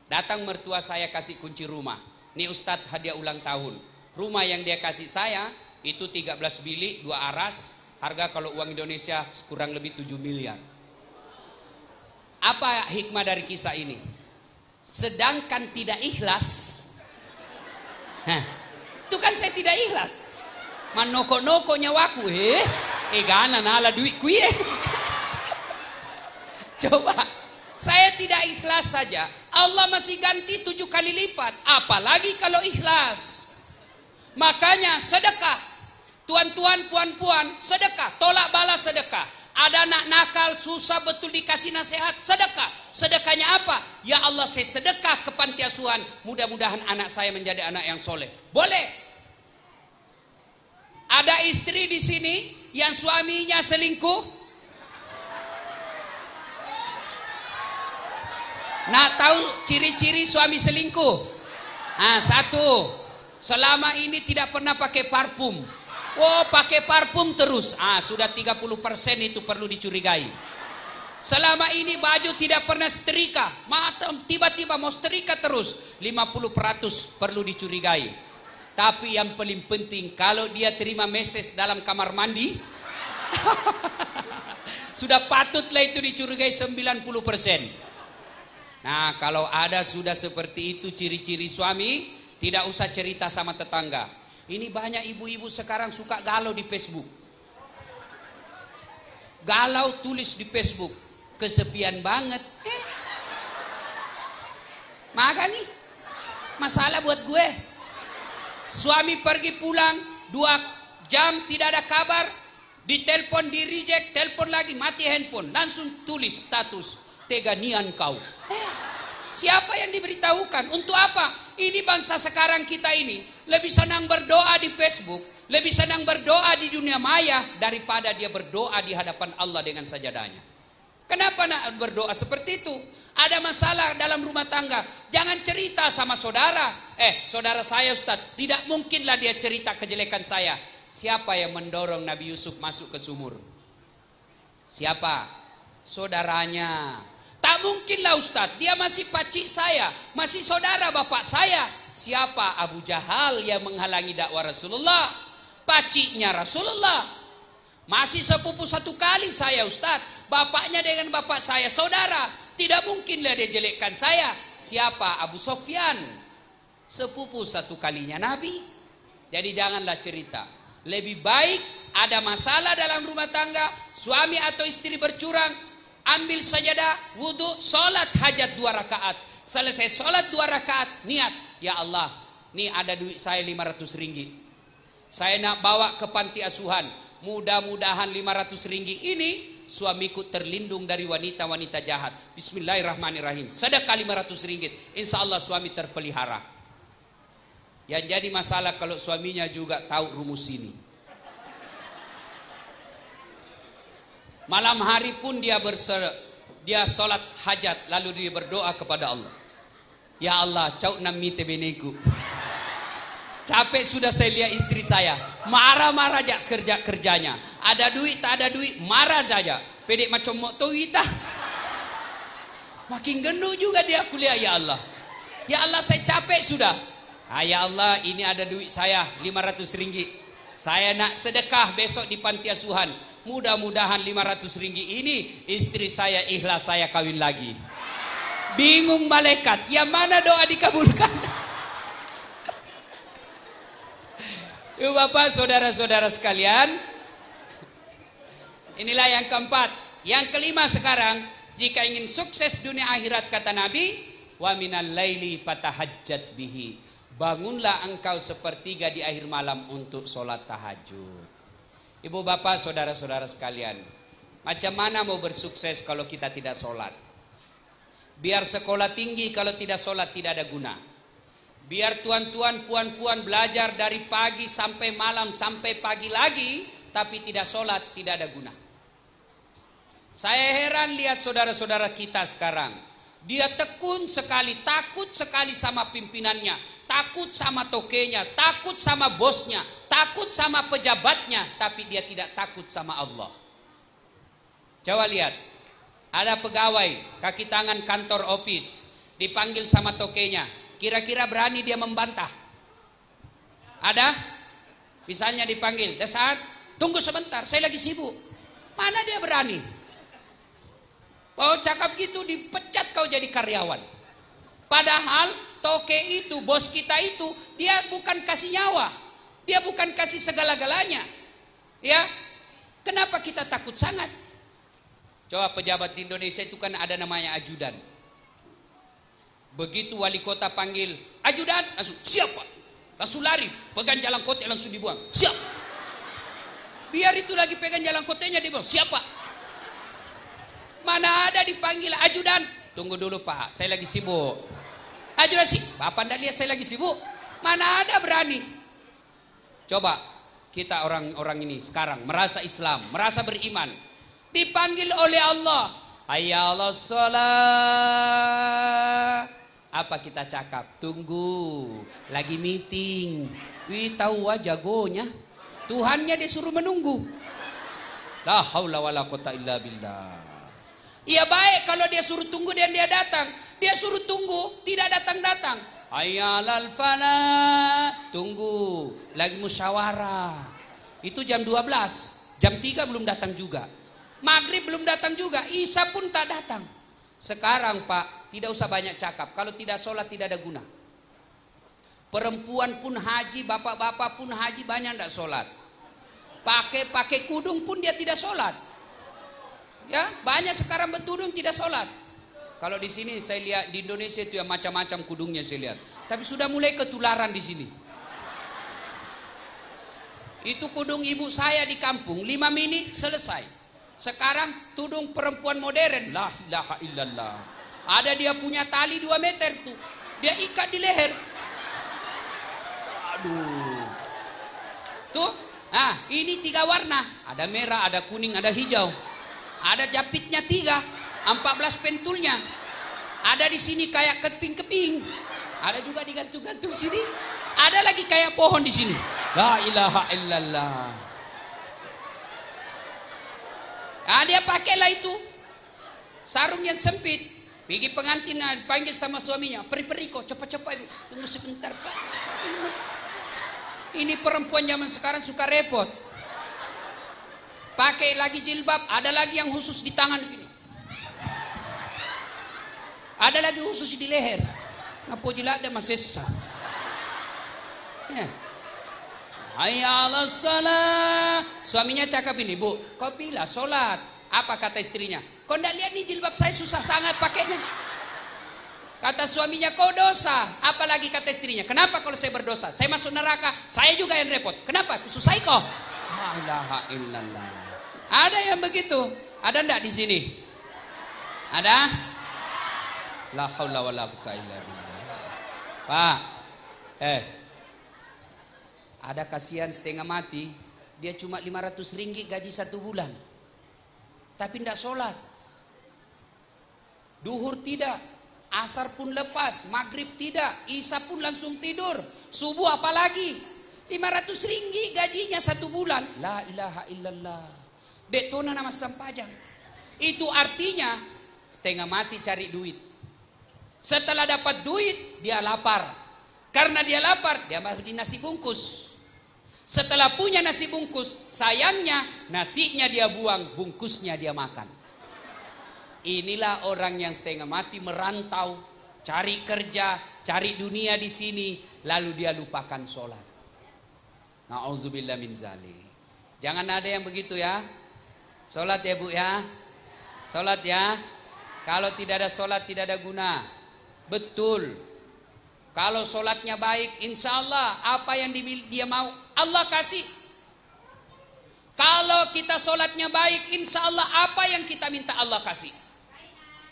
Datang mertua saya kasih kunci rumah. Ini Ustadz hadiah ulang tahun. Rumah yang dia kasih saya itu 13 bilik, 2 aras. Harga kalau uang Indonesia kurang lebih 7 miliar. Apa hikmah dari kisah ini? Sedangkan tidak ikhlas. Itu kan saya tidak ikhlas. Manoko-noko nyawaku. Gana nala duitku ye. Coba. Saya tidak ikhlas saja. Allah masih ganti 7 kali lipat. Apalagi kalau ikhlas. Makanya sedekah. Tuan-tuan, puan-puan, sedekah. Tolak balas sedekah. Ada anak nakal, susah betul dikasih nasihat, sedekah. Sedekahnya apa? Ya Allah, saya sedekah ke panti asuhan. Mudah-mudahan anak saya menjadi anak yang soleh. Boleh. Ada istri di sini yang suaminya selingkuh. Nah, tahu ciri-ciri suami selingkuh? Satu, selama ini tidak pernah pakai parfum. Pakai parfum terus. Sudah 30% itu perlu dicurigai. Selama ini baju tidak pernah setrika. Tiba-tiba mau setrika terus. 50% perlu dicurigai. Tapi yang paling penting, kalau dia terima message dalam kamar mandi, sudah patutlah itu dicurigai 90%. Nah, kalau ada sudah seperti itu ciri-ciri suami, tidak usah cerita sama tetangga. Ini banyak ibu-ibu sekarang suka galau di Facebook. Galau tulis di Facebook. Kesepian banget. Maka nih, masalah buat gue. Suami pergi pulang 2 jam tidak ada kabar. Ditelepon, di reject, telepon lagi, mati handphone. Langsung tulis status, tega nian kau. Siapa yang diberitahukan? Untuk apa? Ini bangsa sekarang kita ini lebih senang berdoa di Facebook, lebih senang berdoa di dunia maya daripada dia berdoa di hadapan Allah dengan sajadahnya. Kenapa nak berdoa seperti itu? Ada masalah dalam rumah tangga, jangan cerita sama saudara. Saudara saya Ustaz, tidak mungkinlah dia cerita kejelekan saya. Siapa yang mendorong Nabi Yusuf masuk ke sumur? Siapa? Saudaranya. Tak mungkinlah Ustaz, dia masih pacik saya, masih saudara bapak saya. Siapa? Abu Jahal yang menghalangi dakwah Rasulullah. Paciknya Rasulullah. Masih sepupu 1 kali saya Ustaz. Bapaknya dengan bapak saya saudara. Tidak mungkinlah dia jelekkan saya. Siapa? Abu Sofyan. Sepupu 1 kalinya Nabi. Jadi janganlah cerita. Lebih baik ada masalah dalam rumah tangga, suami atau istri bercurang, ambil sajadah, wudu, sholat hajat 2 rakaat. Selesai sholat 2 rakaat, niat, ya Allah, nih ada duit saya 500 ringgit. Saya nak bawa ke panti asuhan. Mudah-mudahan 500 ringgit ini suamiku terlindung dari wanita-wanita jahat. Bismillahirrahmanirrahim. Sedekah 500 ringgit. Insya Allah suami terpelihara. Yang jadi masalah kalau suaminya juga tahu rumus ini. Malam hari pun dia sholat hajat, lalu dia berdoa kepada Allah. Ya Allah, cau nami tebeneku. Capek sudah saya lihat istri saya, marah-marah aja kerjanya. Ada duit, tak ada duit, marah saja. Pedek macam moto kita. Makin gendut juga dia kuliah, ya Allah. Ya Allah, saya capek sudah. Ya Allah, ini ada duit saya 500 ringgit. Saya nak sedekah besok di panti asuhan. Mudah-mudahan 500 ringgit ini istri saya ikhlas, saya kawin lagi. Bingung malaikat, yang mana doa dikabulkan? Bapak, saudara-saudara sekalian, inilah yang keempat. Yang kelima sekarang, jika ingin sukses dunia akhirat, kata Nabi, wa minal laili fatahajjat bihi. Bangunlah engkau sepertiga di akhir malam untuk sholat tahajud. Ibu bapak, saudara-saudara sekalian, macam mana mau bersukses kalau kita tidak sholat? Biar sekolah tinggi, kalau tidak sholat tidak ada guna. Biar tuan-tuan, puan-puan belajar dari pagi sampai malam, sampai pagi lagi, tapi tidak sholat tidak ada guna. Saya heran lihat saudara-saudara kita sekarang. Dia tekun sekali, takut sekali sama pimpinannya, takut sama tokenya, takut sama bosnya, takut sama pejabatnya, tapi dia tidak takut sama Allah. Coba lihat, ada pegawai kaki tangan kantor office dipanggil sama tokenya, kira-kira berani dia membantah? Ada? Misalnya dipanggil, "Dasar, tunggu sebentar, saya lagi sibuk." Mana dia berani? Oh, cakap gitu dipecat kau jadi karyawan. Padahal toke itu, bos kita itu, dia bukan kasih nyawa, dia bukan kasih segala-galanya. Ya, kenapa kita takut sangat? Coba pejabat di Indonesia itu kan ada namanya ajudan. Begitu wali kota panggil ajudan, langsung siapa? Langsung lari, pegang jalan kote langsung dibuang. Siap. Biar itu lagi pegang jalan kotenya dibuang. Siapa? Mana ada dipanggil ajudan? Tunggu dulu Pak, saya lagi sibuk. Ajudan sih, Bapak anda lihat saya lagi sibuk? Mana ada berani? Coba kita orang-orang ini sekarang merasa Islam, merasa beriman, dipanggil oleh Allah, hayya 'alas shalah. Apa kita cakap? Tunggu, lagi meeting. Wih, tahu aja jagonya. Tuhannya disuruh menunggu. La haula wala quwata illa billah. Ya baik kalau dia suruh tunggu dan dia datang. Dia suruh tunggu, tidak datang-datang. Hayya 'alal falah. Tunggu, lagi musyawarah. Itu jam 12, jam 3 belum datang juga. Maghrib belum datang juga, Isya pun tak datang. Sekarang Pak, tidak usah banyak cakap. Kalau tidak sholat tidak ada guna. Perempuan pun haji, bapak-bapak pun haji, banyak tidak sholat. Pakai kudung pun dia tidak sholat. Ya, banyak sekarang bertudung tidak sholat. Kalau di sini saya lihat di Indonesia itu yang macam-macam kudungnya saya lihat. Tapi sudah mulai ketularan di sini. Itu kudung ibu saya di kampung, 5 menit selesai. Sekarang tudung perempuan modern, la ilaha illallah. Ada dia punya tali 2 meter tuh, dia ikat di leher. Aduh. Tuh, nah ini 3 warna, ada merah, ada kuning, ada hijau. Ada japitnya 3, 14 pentulnya. Ada di sini kayak keping-keping. Ada juga digantung-gantung sini. Ada lagi kayak pohon di sini. La ilaha illallah. Nah, dia pakailah itu sarung yang sempit. Pergi pengantin, panggil sama suaminya. Peri-peri kok, cepat-cepat itu. Tunggu sebentar Pak. Ini perempuan zaman sekarang suka repot. Pakai lagi jilbab, ada lagi yang khusus di tangan begini. Ada lagi khusus di leher. Ngapa jilat dia masih sesat. Ya. Hayya 'alas shalah. Suaminya cakap ini, "Bu, kau pilih sholat." Apa kata istrinya? "Kau enggak lihat nih jilbab saya susah sangat pakainya." Kata suaminya, "Kau dosa." Apalagi kata istrinya, "Kenapa kalau saya berdosa? Saya masuk neraka, saya juga yang repot. Kenapa? Susah kau." La ilaha illallah. Ada yang begitu? Ada enggak di sini? Ada? La haula wala quwata illa billah. Pak, ada kasihan setengah mati, dia cuma 500 ringgit gaji 1 bulan. Tapi enggak sholat. Duhur tidak, asar pun lepas, maghrib tidak, isya pun langsung tidur, subuh apalagi. 500 ringgit gajinya 1 bulan. La ilaha illallah. Detona nama sampajang. Itu artinya setengah mati cari duit. Setelah dapat duit, dia lapar. Karena dia lapar, dia beli nasi bungkus. Setelah punya nasi bungkus, sayangnya nasinya dia buang, bungkusnya dia makan. Inilah orang yang setengah mati merantau, cari kerja, cari dunia di sini, lalu dia lupakan sholat. Na'udzubillah min zalik. Jangan ada yang begitu ya. Sholat ya Bu ya. Sholat ya. Kalau tidak ada sholat tidak ada guna. Betul. Kalau sholatnya baik, insya Allah apa yang dia mau Allah kasih. Kalau kita sholatnya baik, insya Allah apa yang kita minta Allah kasih.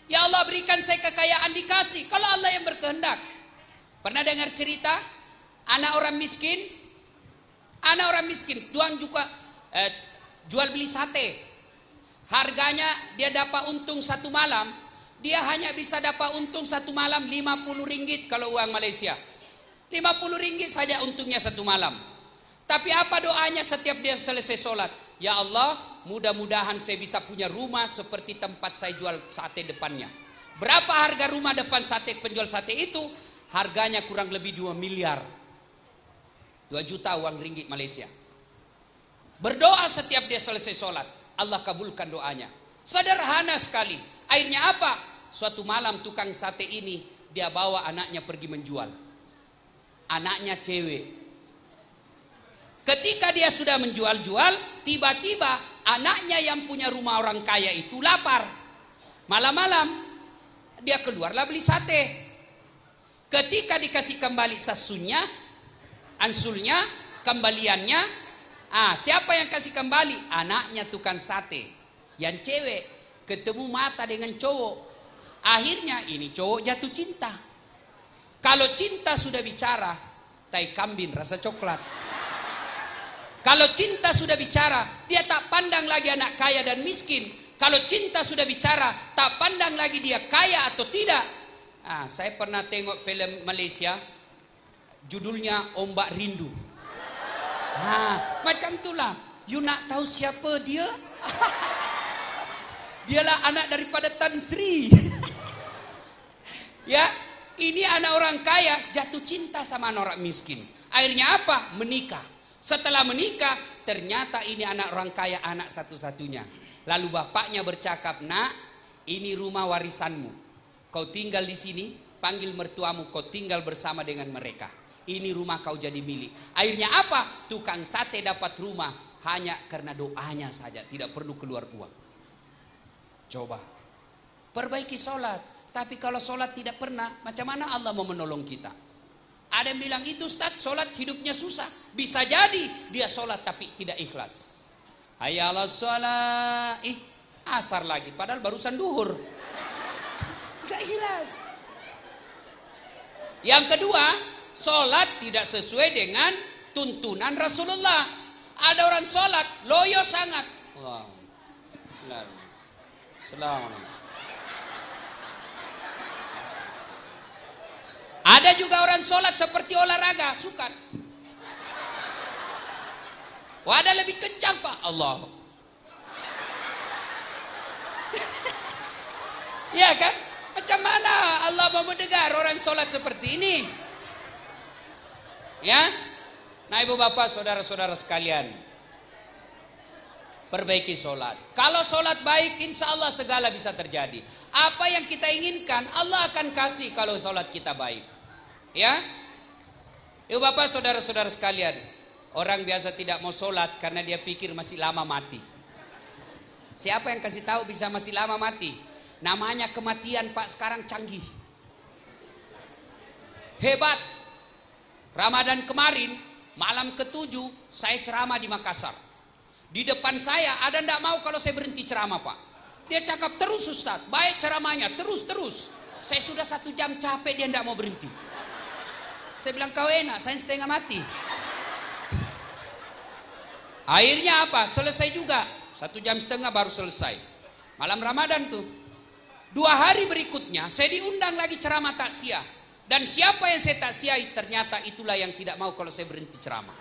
Ya Allah berikan saya kekayaan, dikasih. Kalau Allah yang berkehendak. Pernah dengar cerita anak orang miskin? Anak orang miskin tuang juga jual beli sate. Harganya dia dapat untung satu malam, dia hanya bisa dapat untung satu malam 50 ringgit kalau uang Malaysia. 50 ringgit saja untungnya satu malam. Tapi apa doanya setiap dia selesai sholat? Ya Allah, mudah-mudahan saya bisa punya rumah seperti tempat saya jual sate depannya. Berapa harga rumah depan sate penjual sate itu? Harganya kurang lebih 2 miliar. 2 juta uang ringgit Malaysia. Berdoa setiap dia selesai sholat, Allah kabulkan doanya. Sederhana sekali. Akhirnya apa? Suatu malam tukang sate ini dia bawa anaknya pergi menjual. Anaknya cewek. Ketika dia sudah menjual-jual, tiba-tiba anaknya yang punya rumah orang kaya itu lapar. Malam-malam dia keluarlah beli sate. Ketika dikasih kembali sasunnya, ansulnya, kembaliannya, siapa yang kasih kembali? Anaknya tukang sate. Yang cewek ketemu mata dengan cowok. Akhirnya ini cowok jatuh cinta. Kalau cinta sudah bicara, tai kambing rasa coklat. Kalau cinta sudah bicara, dia tak pandang lagi anak kaya dan miskin. Kalau cinta sudah bicara, tak pandang lagi dia kaya atau tidak. Saya pernah tengok film Malaysia, judulnya Ombak Rindu. Macam itulah. You nak tahu siapa dia? Dialah anak daripada Tan Sri. Ya, ini anak orang kaya jatuh cinta sama anak orang miskin. Akhirnya apa? Menikah. Setelah menikah, ternyata ini anak orang kaya, anak satu-satunya. Lalu bapaknya bercakap, nak, ini rumah warisanmu. Kau tinggal di sini, panggil mertuamu, kau tinggal bersama dengan mereka. Ini rumah kau jadi milik. Akhirnya apa? Tukang sate dapat rumah hanya karena doanya saja, tidak perlu keluar uang. Coba, perbaiki sholat. Tapi kalau sholat tidak pernah, macam mana Allah mau menolong kita? Ada yang bilang itu Ustaz, sholat hidupnya susah. Bisa jadi dia sholat tapi tidak ikhlas. Hayya 'alas sholat, asar lagi, padahal barusan duhur. Tidak ikhlas. Yang kedua, sholat tidak sesuai dengan tuntunan Rasulullah. Ada orang sholat loyo sangat. Wow. Bismillahirrahmanirrahim. Ada juga orang sholat seperti olahraga, suka. Ada lebih kencang Pak, Allah. Ya kan? Macam mana Allah mau mendengar orang sholat seperti ini? Ya? Nah ibu bapak saudara-saudara sekalian, perbaiki sholat. Kalau sholat baik, insya Allah segala bisa terjadi. Apa yang kita inginkan Allah akan kasih kalau sholat kita baik. Ya, ibu bapak saudara-saudara sekalian, orang biasa tidak mau sholat karena dia pikir masih lama mati. Siapa yang kasih tahu bisa masih lama mati? Namanya kematian Pak, sekarang canggih. Hebat. Ramadan kemarin malam ke-7 saya ceramah di Makassar. Di depan saya ada ndak mau kalau saya berhenti ceramah Pak. Dia cakap terus Ustaz, baik ceramahnya, terus. Saya sudah 1 jam capek, dia ndak mau berhenti. Saya bilang kau enak, saya setengah mati. Akhirnya apa? Selesai juga. 1,5 jam baru selesai. Malam Ramadan tuh. 2 hari berikutnya saya diundang lagi ceramah taksiah. Dan siapa yang saya taksiahi ternyata itulah yang tidak mau kalau saya berhenti ceramah.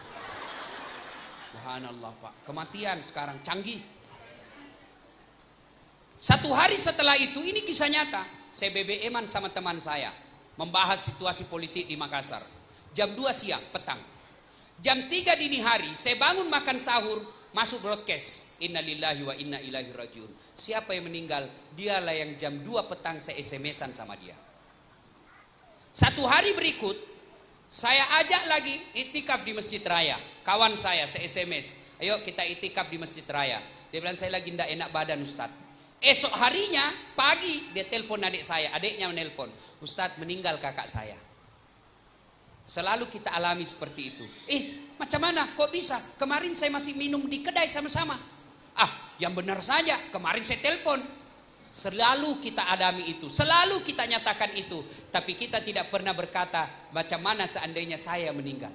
Subhanallah Pak, kematian sekarang canggih. 1 hari setelah itu, ini kisah nyata. saya BBM-an sama teman saya membahas situasi politik di Makassar. Jam 2 siang, petang. Jam 3 dini hari, saya bangun makan sahur, masuk broadcast. Innalillahi wa inna ilaihi rajiun. Siapa yang meninggal? Dialah yang jam 2 petang saya SMS-an sama dia. Satu hari berikut, saya ajak lagi itikaf di Masjid Raya. Kawan saya SMS, ayo kita itikaf di Masjid Raya. Dia bilang, saya lagi tidak enak badan Ustaz. Esok harinya pagi dia telepon adik saya, adiknya menelpon, Ustaz meninggal kakak saya. Selalu kita alami seperti itu. Macam mana? Kok bisa? Kemarin saya masih minum di kedai sama-sama. Yang benar saja, kemarin saya telepon. Selalu kita alami itu, selalu kita nyatakan itu, tapi kita tidak pernah berkata macam mana seandainya saya meninggal.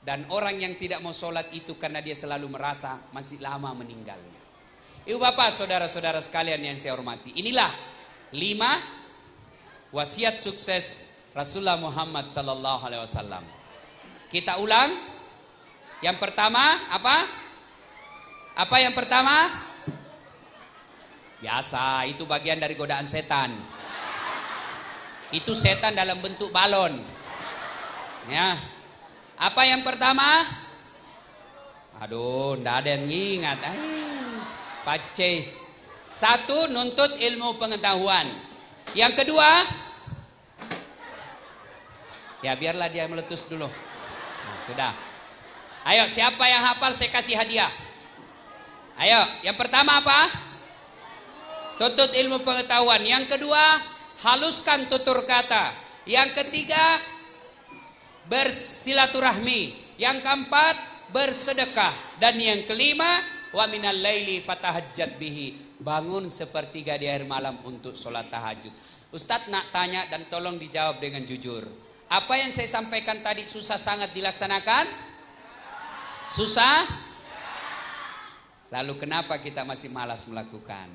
Dan orang yang tidak mau sholat itu karena dia selalu merasa masih lama meninggalnya. Ibu bapak, saudara-saudara sekalian yang saya hormati, inilah 5 wasiat sukses Rasulullah Muhammad sallallahu alaihi wasallam. Kita ulang. Yang pertama apa? Apa yang pertama? Biasa, itu bagian dari godaan setan. Itu setan dalam bentuk balon. Ya. Apa yang pertama? Aduh, ndak ada yang ingat. Pace. 1, nuntut ilmu pengetahuan. Yang kedua, ya biarlah dia meletus dulu. Sudah. Ayo, siapa yang hafal saya kasih hadiah. Ayo, yang pertama apa? Tuntut ilmu pengetahuan. Yang kedua, haluskan tutur kata. Yang ketiga, bersilaturahmi. Yang keempat, bersedekah. Dan yang kelima, wa minal laili fatahajjat bihi. Bangun sepertiga di akhir malam untuk sholat tahajud. Ustadz nak tanya dan tolong dijawab dengan jujur. Apa yang saya sampaikan tadi susah sangat dilaksanakan? Susah? Lalu kenapa kita masih malas melakukan?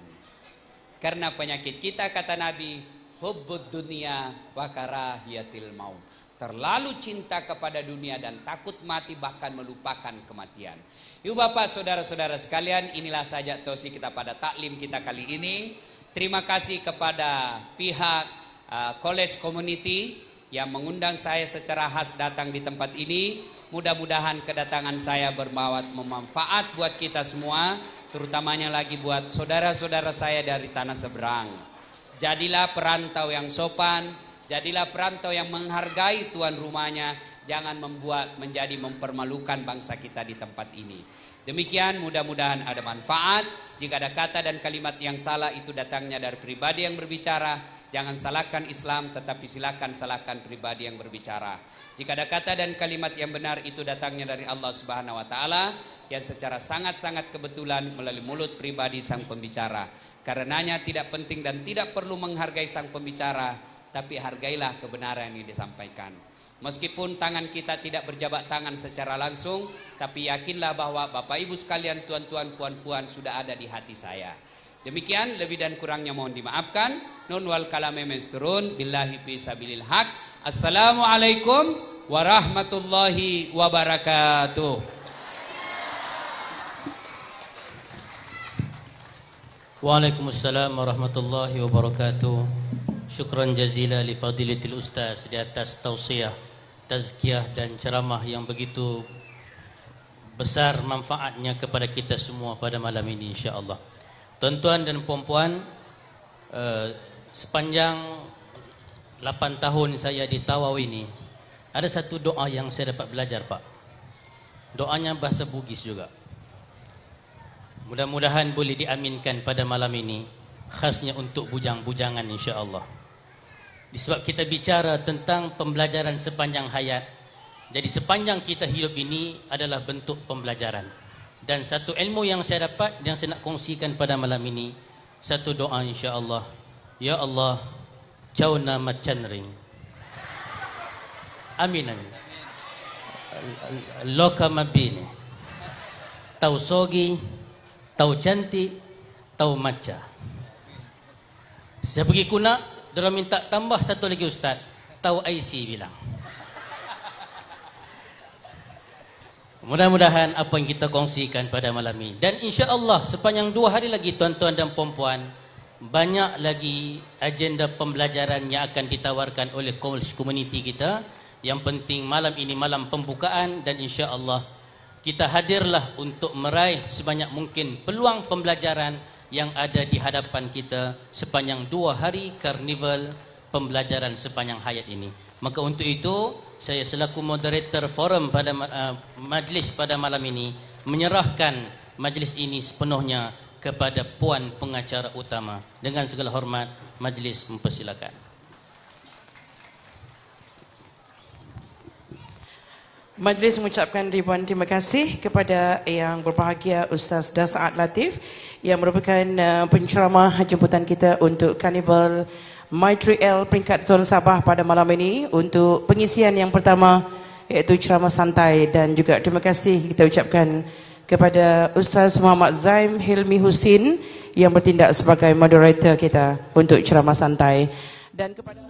Karena penyakit kita, kata Nabi, hubbud dunia wa karahiyatil maut. Terlalu cinta kepada dunia dan takut mati, bahkan melupakan kematian. Ibu bapak, saudara-saudara sekalian, inilah saja tausiah kita pada taklim kita kali ini. Terima kasih kepada pihak College Community yang mengundang saya secara khas datang di tempat ini. Mudah-mudahan kedatangan saya bermanfaat buat kita semua, terutamanya lagi buat saudara-saudara saya dari tanah seberang. Jadilah perantau yang sopan, jadilah perantau yang menghargai tuan rumahnya, jangan membuat menjadi mempermalukan bangsa kita di tempat ini. Demikian, mudah-mudahan ada manfaat. Jika ada kata dan kalimat yang salah, itu datangnya dari pribadi yang berbicara. Jangan salahkan Islam, tetapi silakan salahkan pribadi yang berbicara. Jika ada kata dan kalimat yang benar, itu datangnya dari Allah Subhanahu wa taala yang secara sangat-sangat kebetulan melalui mulut pribadi sang pembicara. Karenanya tidak penting dan tidak perlu menghargai sang pembicara, tapi hargailah kebenaran yang disampaikan. Meskipun tangan kita tidak berjabat tangan secara langsung, tapi yakinlah bahwa Bapak Ibu sekalian, tuan-tuan, puan-puan sudah ada di hati saya. Demikian, lebih dan kurangnya mohon dimaafkan. Nun wal kalame menturun billahi fi sabilil haq. Assalamualaikum warahmatullahi wabarakatuh. Waalaikumsalam warahmatullahi wabarakatuh. Syukran jazila li fadilatil ustaz di atas tausiah, tazkiyah dan ceramah yang begitu besar manfaatnya kepada kita semua pada malam ini, insya-Allah. Tuan-tuan dan puan-puan, sepanjang 8 tahun saya di Tawau ini, ada satu doa yang saya dapat belajar, Pak. Doanya bahasa Bugis juga. Mudah-mudahan boleh diaminkan pada malam ini, khasnya untuk bujang-bujangan, insya-Allah. Sebab kita bicara tentang pembelajaran sepanjang hayat. Jadi sepanjang kita hidup ini adalah bentuk pembelajaran. Dan satu ilmu yang saya dapat, yang saya nak kongsikan pada malam ini, satu doa insya-Allah. Ya Allah, cauna macan ring. Amin amin. Loka mabini. Tau sogi, tau cantik, tau maca. Saya pergi kuna, dia minta tambah satu lagi ustaz. Tau IC bilang. Mudah-mudahan apa yang kita kongsikan pada malam ini, dan insya-Allah sepanjang 2 hari lagi tuan-tuan dan puan-puan, banyak lagi agenda pembelajaran yang akan ditawarkan oleh komuniti kita. Yang penting malam ini malam pembukaan dan insya-Allah kita hadirlah untuk meraih sebanyak mungkin peluang pembelajaran yang ada di hadapan kita sepanjang 2 hari karnival pembelajaran sepanjang hayat ini. Maka untuk itu saya selaku moderator forum pada majlis pada malam ini menyerahkan majlis ini sepenuhnya kepada puan pengacara utama. Dengan segala hormat, majlis mempersilakan. Majlis mengucapkan ribuan terima kasih kepada yang berbahagia Ustaz Dasaad Latif yang merupakan penceramah jemputan kita untuk Karnival My3L peringkat Zon Sabah pada malam ini untuk pengisian yang pertama iaitu ceramah santai. Dan juga terima kasih kita ucapkan kepada Ustaz Muhammad Zaim Hilmi Husin yang bertindak sebagai moderator kita untuk ceramah santai, dan kepada